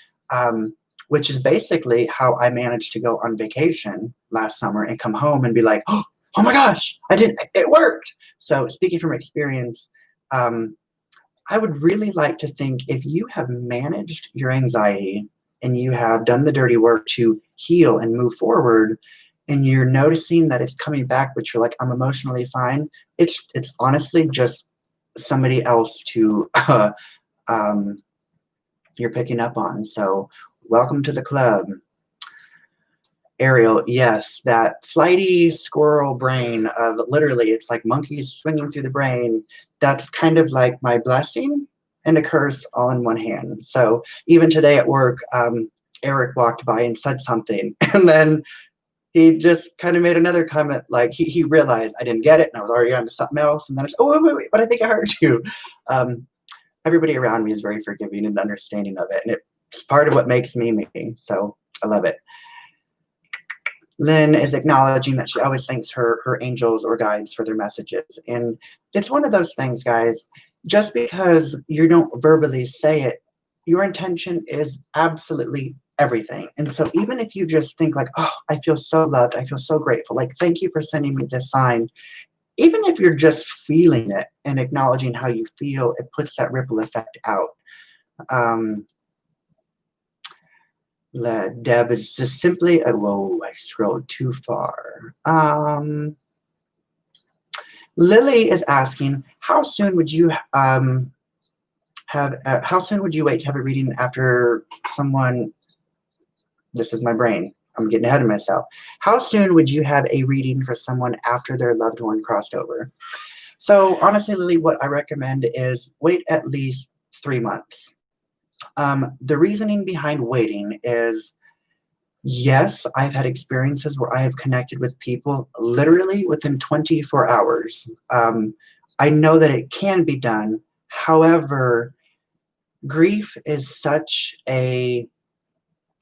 Which is basically how I managed to go on vacation last summer and come home and be like, oh my gosh, it worked. So speaking from experience, I would really like to think if you have managed your anxiety and you have done the dirty work to heal and move forward, and you're noticing that it's coming back, but you're like, I'm emotionally fine. It's honestly just somebody else to you're picking up on. So welcome to the club. Ariel, yes, that flighty squirrel brain of literally, it's like monkeys swinging through the brain. That's kind of like my blessing and a curse all in one hand. So even today at work, Eric walked by and said something, and then he just kind of made another comment, like he realized I didn't get it, and I was already on to something else, and then I said, oh, wait, but I think I heard you. Everybody around me is very forgiving and understanding of it, and it's part of what makes me me. So I love it. Lynn is acknowledging that she always thanks her angels or guides for their messages. And it's one of those things, guys, just because you don't verbally say it, your intention is absolutely everything. And so even if you just think like, oh, I feel so loved, I feel so grateful, like, thank you for sending me this sign. Even if you're just feeling it and acknowledging how you feel, it puts that ripple effect out. Deb is just simply, whoa, I scrolled too far. Lily is asking, how soon would you how soon would you wait to have a reading after someone, this is my brain, I'm getting ahead of myself. How soon would you have a reading for someone after their loved one crossed over? So honestly, Lily, what I recommend is wait at least 3 months. The reasoning behind waiting is, yes, I've had experiences where I have connected with people literally within 24 hours. I know that it can be done. However, grief is such a,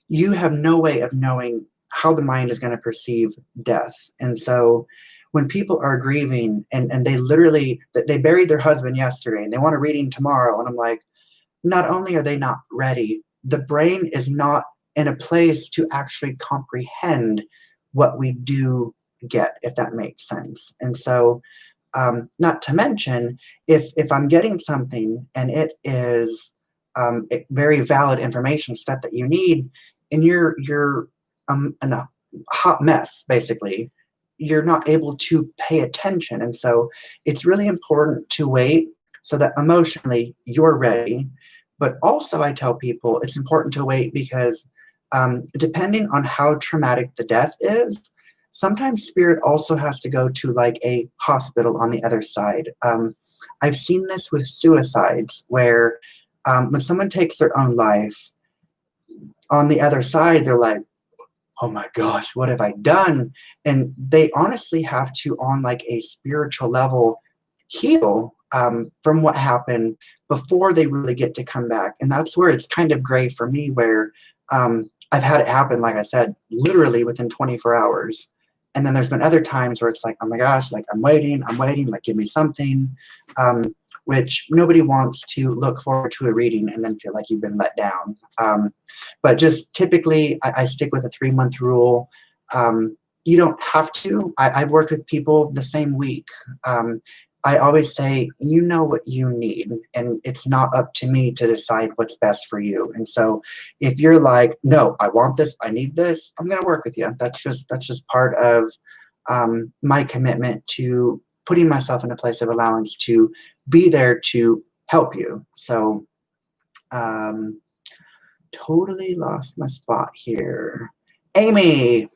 you have no way of knowing how the mind is going to perceive death. And so when people are grieving and they literally, they buried their husband yesterday and they want a reading tomorrow, and I'm like, not only are they not ready, the brain is not in a place to actually comprehend what we do get, if that makes sense. And so, not to mention, if I'm getting something and it is very valid information, stuff that you need, and you're in a hot mess, basically, you're not able to pay attention. And so it's really important to wait so that emotionally you're ready. But also, I tell people it's important to wait because depending on how traumatic the death is, sometimes spirit also has to go to like a hospital on the other side. I've seen this with suicides where when someone takes their own life, on the other side, they're like, oh my gosh, what have I done? And they honestly have to, on like a spiritual level, heal from what happened before they really get to come back. And that's where it's kind of gray for me, where I've had it happen, like I said, literally within 24 hours. And then there's been other times where it's like, oh my gosh, like I'm waiting, like give me something, which nobody wants to look forward to a reading and then feel like you've been let down. But just typically, I stick with a 3-month rule. You don't have to. I've worked with people the same week. I always say, you know what you need, and it's not up to me to decide what's best for you. And so if you're like, no, I want this, I need this, I'm going to work with you. That's just part of my commitment to putting myself in a place of allowance to be there to help you. So totally lost my spot here. Amy,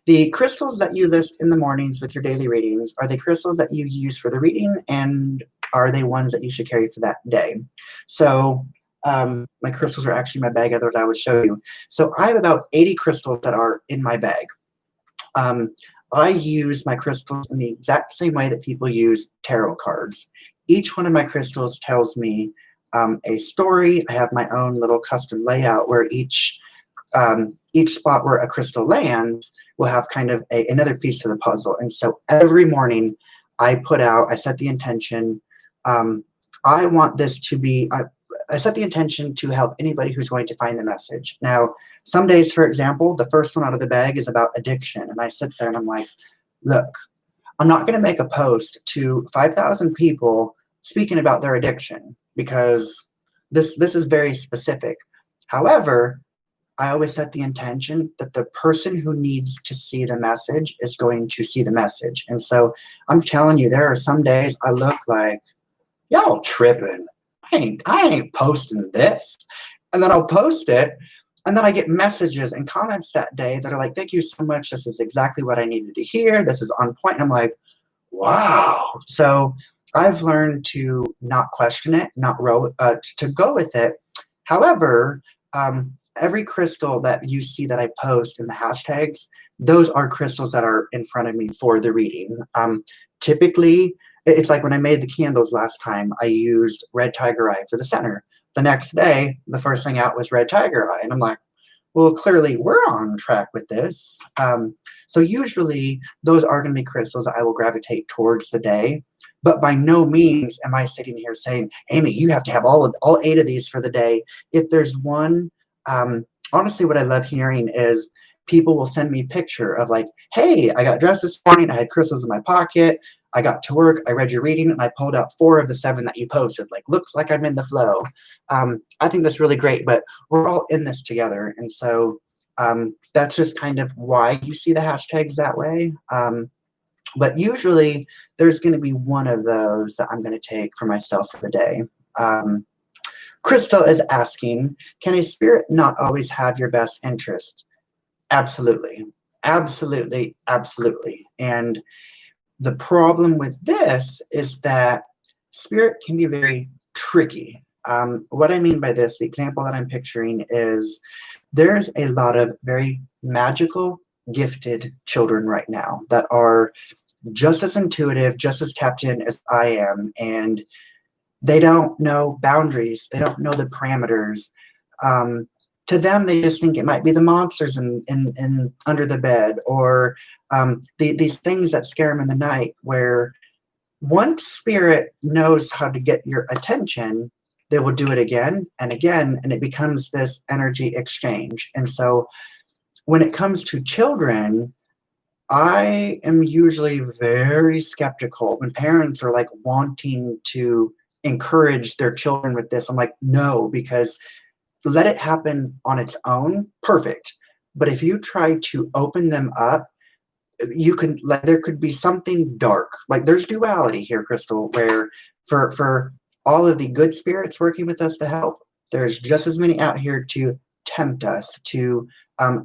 the crystals that you list in the mornings with your daily readings, are they crystals that you use for the reading, and are they ones that you should carry for that day? So my crystals are actually in my bag, otherwise I would show you. So I have about 80 crystals that are in my bag. I use my crystals in the exact same way that people use tarot cards. Each one of my crystals tells me a story. I have my own little custom layout where each spot where a crystal lands will have kind of another piece to the puzzle. And so every morning I set the intention. I want this to be, I set the intention to help anybody who's going to find the message. Now, some days, for example, the first one out of the bag is about addiction. And I sit there and I'm like, look, I'm not going to make a post to 5,000 people speaking about their addiction because this is very specific. However, I always set the intention that the person who needs to see the message is going to see the message. And so I'm telling you, there are some days I look like, y'all tripping. I ain't posting this. And then I'll post it. And then I get messages and comments that day that are like, thank you so much. This is exactly what I needed to hear. This is on point. And I'm like, wow. So I've learned to not question it, to go with it. However, every crystal that you see that I post in the hashtags, those are crystals that are in front of me for the reading. Typically, it's like when I made the candles last time, I used red tiger eye for the center. The next day, the first thing out was red tiger eye. And I'm like, well, clearly we're on track with this. So usually those are going to be crystals that I will gravitate towards the day. But by no means am I sitting here saying, Amy, you have to have all 8 of these for the day. If there's one, honestly, what I love hearing is people will send me a picture of like, hey, I got dressed this morning. I had crystals in my pocket. I got to work, I read your reading, and I pulled out 4 of the 7 that you posted. Like, looks like I'm in the flow. I think that's really great, but we're all in this together. And so that's just kind of why you see the hashtags that way. But usually there's going to be one of those that I'm going to take for myself for the day. Crystal is asking, can a spirit not always have your best interest? Absolutely. Absolutely. Absolutely. And the problem with this is that spirit can be very tricky. What I mean by this, the example that I'm picturing is there's a lot of very magical, gifted children right now that are just as intuitive, just as tapped in as I am, and they don't know boundaries. They don't know the parameters. To them, they just think it might be the monsters in under the bed, or these things that scare them in the night, where once spirit knows how to get your attention, they will do it again and again, and it becomes this energy exchange. And so when it comes to children, I am usually very skeptical when parents are like wanting to encourage their children with this. I'm like, no, because let it happen on its own, perfect. But if you try to open them up, you can, like, there could be something dark. Like, there's duality here, Crystal, where for all of the good spirits working with us to help, there's just as many out here to tempt us, to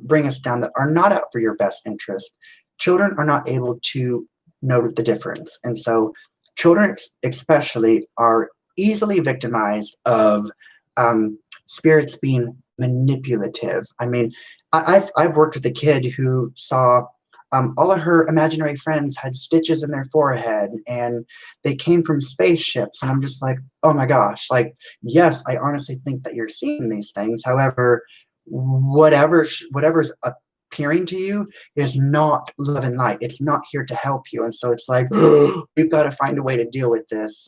bring us down, that are not out for your best interest. Children are not able to know the difference. And so children especially are easily victimized of spirits being manipulative. I mean, I've worked with a kid who saw all of her imaginary friends had stitches in their forehead and they came from spaceships. And I'm just like, oh my gosh, like, yes, I honestly think that you're seeing these things. However, whatever's appearing to you is not love and light. It's not here to help you. And so it's like, we've got to find a way to deal with this.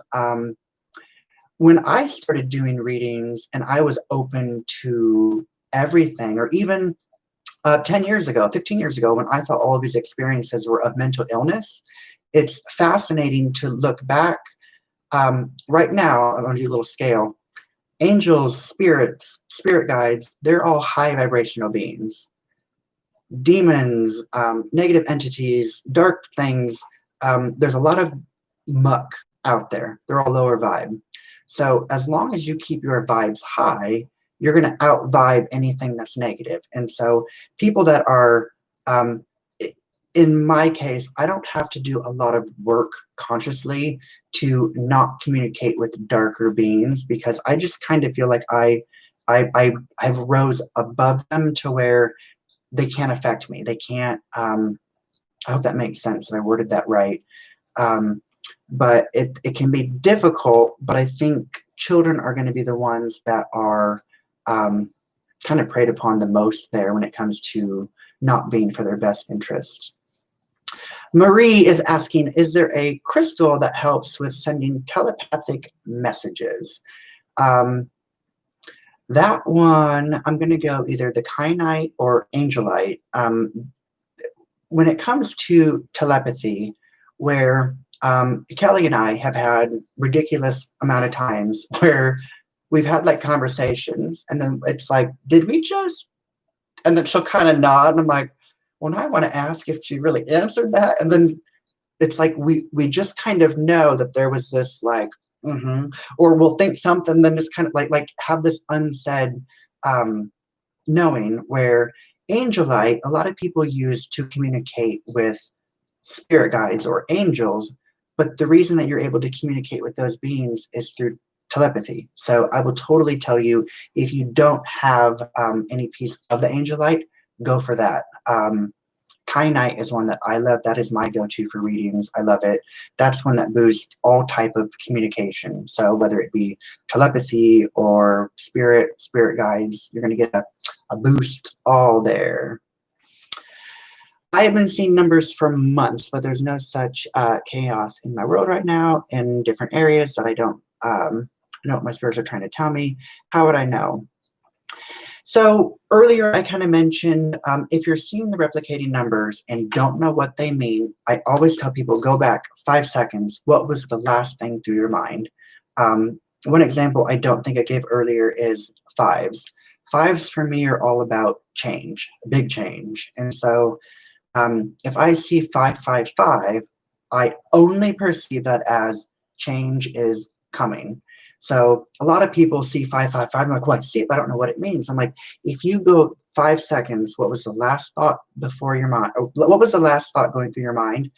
When I started doing readings and I was open to everything, or even 10 years ago, 15 years ago, when I thought all of these experiences were of mental illness, it's fascinating to look back. Right now, I'm going to do a little scale. Angels, spirits, spirit guides, they're all high vibrational beings. Demons, negative entities, dark things, there's a lot of muck out there. They're all lower vibe. So as long as you keep your vibes high, you're going to out vibe anything that's negative. And so people that are, in my case, I don't have to do a lot of work consciously to not communicate with darker beings, because I just kind of feel like I have rose above them to where they can't affect me. They can't, I hope that makes sense if I worded that right. But it can be difficult, but I think children are going to be the ones that are kind of preyed upon the most there when it comes to not being for their best interests. Marie is asking, is there a crystal that helps with sending telepathic messages? That one, I'm going to go either the kyanite or angelite. When it comes to telepathy, where Kelly and I have had ridiculous amount of times where we've had like conversations and then it's like, did we just, and then she'll kind of nod and I'm like, well, now I want to ask if she really answered that. And then it's like, we just kind of know that there was this like, or we'll think something, then just kind of like have this unsaid knowing, where angelite, a lot of people use to communicate with spirit guides or angels, but the reason that you're able to communicate with those beings is through telepathy. So I will totally tell you, if you don't have any piece of the angelite, go for that. Kyanite is one that I love. That is my go-to for readings. I love it. That's one that boosts all type of communication. So whether it be telepathy or spirit guides, you're going to get a boost all there. I have been seeing numbers for months, but there's no such chaos in my world right now in different areas that I don't know what my spirits are trying to tell me. How would I know? So earlier I kind of mentioned, if you're seeing the replicating numbers and don't know what they mean, I always tell people, go back 5 seconds. What was the last thing through your mind? One example I don't think I gave earlier is fives. Fives for me are all about change, big change. And so if I see 555, I only perceive that as change is coming. So a lot of people see 555, I'm like, well, I see it, but I don't know what it means. I'm like, if you go 5 seconds, what was the last thought before your mind? What was the last thought going through your mind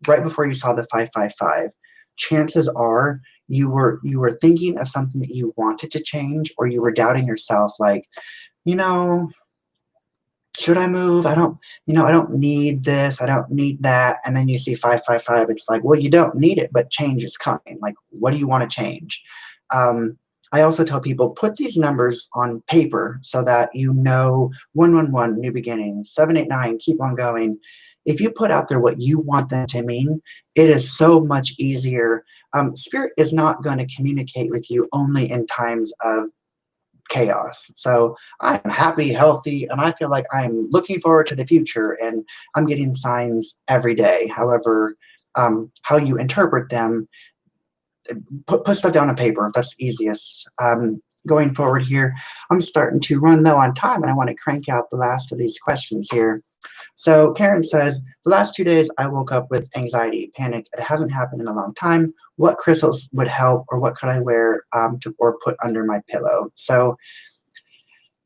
right before you saw the 555? Chances are you were thinking of something that you wanted to change, or you were doubting yourself, like, should I move? I don't need this. I don't need that. And then you see 555. It's like, well, you don't need it, but change is coming. Like, what do you want to change? I also tell people, put these numbers on paper so that 111, new beginnings, 789, keep on going. If you put out there what you want them to mean, it is so much easier. Spirit is not going to communicate with you only in times of chaos. So I'm happy, healthy, and I feel like I'm looking forward to the future, and I'm getting signs every day. However, how you interpret them, put stuff down on paper. That's easiest. Going forward here, I'm starting to run low on time, and I want to crank out the last of these questions here. So Karen says, the last 2 days I woke up with anxiety, panic. It hasn't happened in a long time. What crystals would help, or what could I wear or put under my pillow? So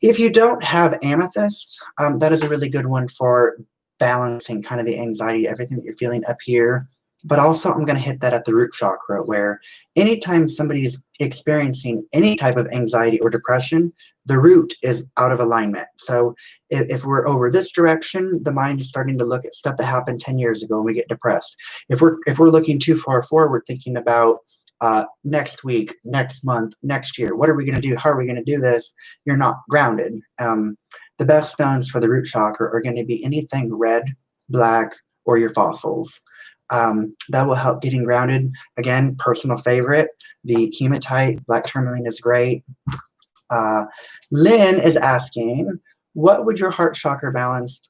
if you don't have amethyst, that is a really good one for balancing kind of the anxiety, everything that you're feeling up here. But also I'm going to hit that at the root chakra, where anytime somebody's experiencing any type of anxiety or depression, the root is out of alignment. So if we're over this direction, the mind is starting to look at stuff that happened 10 years ago and we get depressed. If we're looking too far forward, thinking about next week, next month, next year, what are we going to do? How are we going to do this? You're not grounded. The best stones for the root chakra are going to be anything red, black, or your fossils. That will help getting grounded. Again, personal favorite, the hematite, black tourmaline is great. Lynn is asking, what would your heart chakra balanced,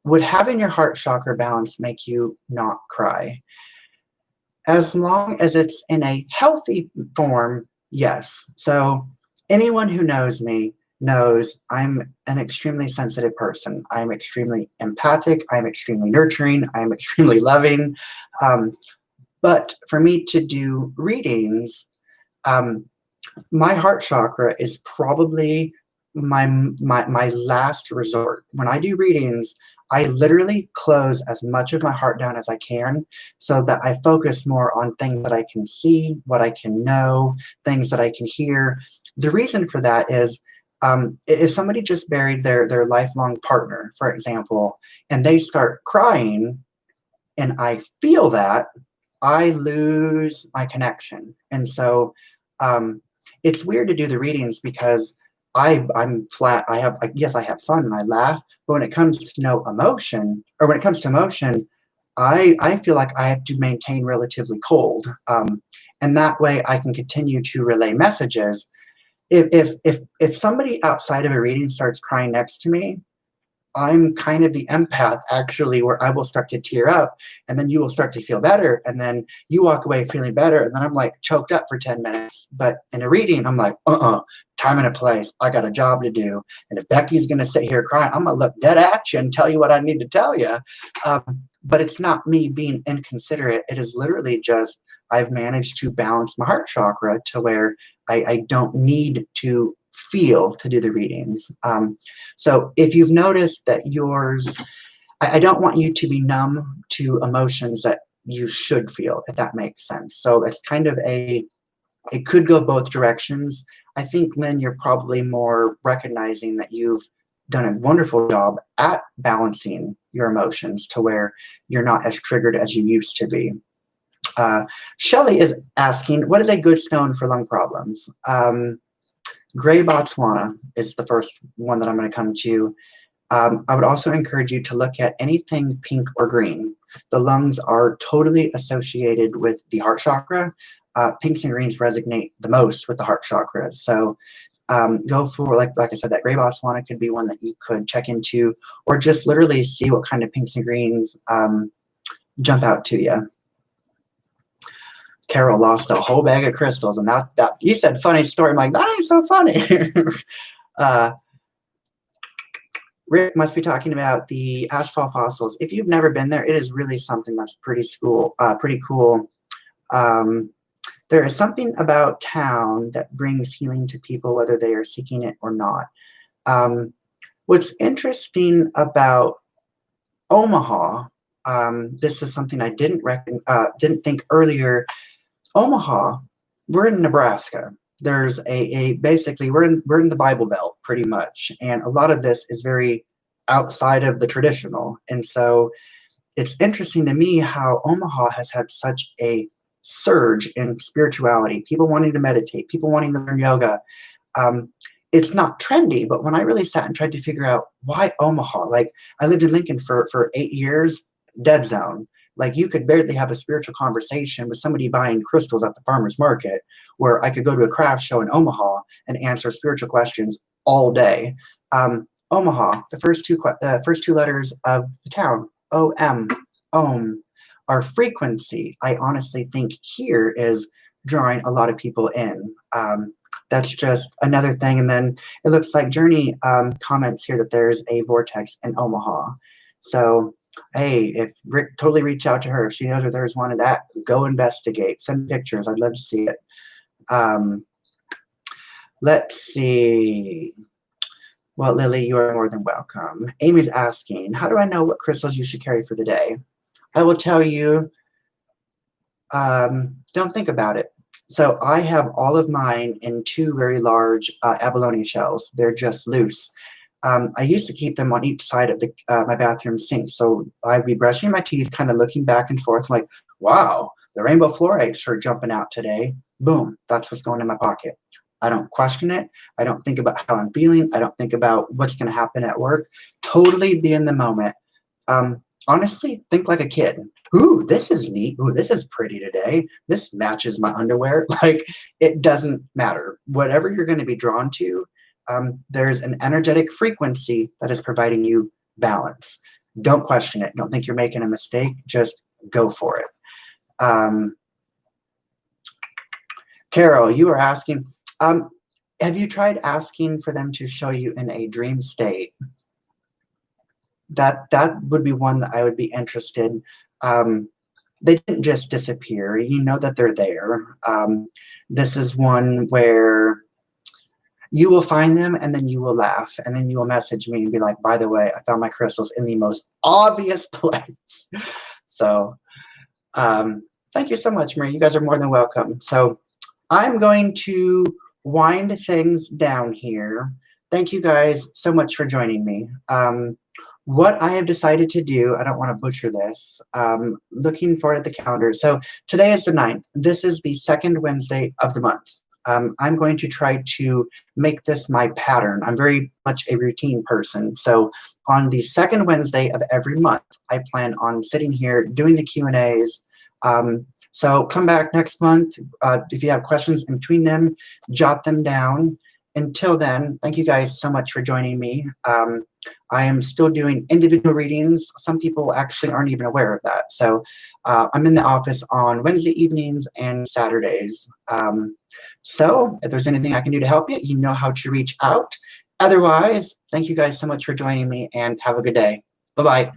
would having your heart chakra balanced make you not cry? As long as it's in a healthy form, yes. So anyone who knows me knows I'm an extremely sensitive person. I'm extremely empathic. I'm extremely nurturing. I'm extremely loving. But for me to do readings, my heart chakra is probably my last resort. When I do readings, I literally close as much of my heart down as I can so that I focus more on things that I can see, what I can know, things that I can hear. The reason for that is if somebody just buried their lifelong partner, for example, and they start crying and I feel that, I lose my connection. And so it's weird to do the readings because I'm flat. Yes, I have fun and I laugh, but when it comes to no emotion, or when it comes to emotion, I feel like I have to maintain relatively cold. And that way I can continue to relay messages. If somebody outside of a reading starts crying next to me, I'm kind of the empath, actually, where I will start to tear up and then you will start to feel better. And then you walk away feeling better. And then I'm like choked up for 10 minutes. But in a reading, I'm like, time and a place. I got a job to do. And if Becky's going to sit here crying, I'm going to look dead at you and tell you what I need to tell you. But it's not me being inconsiderate. It is literally just I've managed to balance my heart chakra to where I don't need to feel to do the readings. So if you've noticed that yours, I don't want you to be numb to emotions that you should feel, if that makes sense. So it's kind of it could go both directions. I think, Lynn, you're probably more recognizing that you've done a wonderful job at balancing your emotions to where you're not as triggered as you used to be. Shelley is asking, what is a good stone for lung problems? Gray Botswana is the first one that I'm going to come to. I would also encourage you to look at anything pink or green. The lungs are totally associated with the heart chakra. Pinks and greens resonate the most with the heart chakra. So go for, like I said, that Gray Botswana could be one that you could check into, or just literally see what kind of pinks and greens jump out to you. Carol lost a whole bag of crystals, and that you said funny story. I'm like, that ain't so funny. Rick must be talking about the ashfall fossils. If you've never been there, it is really something that's pretty cool. There is something about town that brings healing to people, whether they are seeking it or not. What's interesting about Omaha, this is something I didn't think earlier. Omaha, we're in Nebraska. There's basically we're in the Bible Belt pretty much, and a lot of this is very outside of the traditional. And so it's interesting to me how Omaha has had such a surge in spirituality, people wanting to meditate, people wanting to learn yoga. It's not trendy, but when I really sat and tried to figure out why Omaha, like I lived in Lincoln for 8 years, dead zone. Like you could barely have a spiritual conversation with somebody buying crystals at the farmer's market, where I could go to a craft show in Omaha and answer spiritual questions all day. Omaha, the first two letters of the town, O-M, Om, our frequency, I honestly think here is drawing a lot of people in. that's just another thing. And then it looks like Journey comments here that there's a vortex in Omaha. So, hey, if Rick, totally reach out to her. If she knows where there's one of that, go investigate. Send pictures. I'd love to see it. Let's see. Well, Lily, you are more than welcome. Amy's asking, how do I know what crystals you should carry for the day? I will tell you, don't think about it. So I have all of mine in two very large abalone shells. They're just loose. I used to keep them on each side of the my bathroom sink. So I'd be brushing my teeth, kind of looking back and forth like, wow, the rainbow fluorides are jumping out today. Boom, that's what's going in my pocket. I don't question it. I don't think about how I'm feeling. I don't think about what's going to happen at work. Totally be in the moment. Honestly, think like a kid. Ooh, this is neat. Ooh, this is pretty today. This matches my underwear. Like, it doesn't matter. Whatever you're going to be drawn to, there's an energetic frequency that is providing you balance. Don't question it. Don't think you're making a mistake. Just go for it. Carol, you are asking, have you tried asking for them to show you in a dream state? That would be one that I would be interested. They didn't just disappear. You know that they're there. This is one where you will find them and then you will laugh and then you will message me and be like, by the way, I found my crystals in the most obvious place. So thank you so much, Marie. You guys are more than welcome. So I'm going to wind things down here. Thank you guys so much for joining me. What I have decided to do, I don't want to butcher this, looking forward at the calendar. So today is the 9th. This is the second Wednesday of the month. I'm going to try to make this my pattern. I'm very much a routine person. So on the second Wednesday of every month, I plan on sitting here doing the Q&As. So come back next month. If you have questions in between them, jot them down. Until then, thank you guys so much for joining me. I am still doing individual readings. Some people actually aren't even aware of that. So I'm in the office on Wednesday evenings and Saturdays. So if there's anything I can do to help you, you know how to reach out. Otherwise, thank you guys so much for joining me and have a good day. Bye-bye.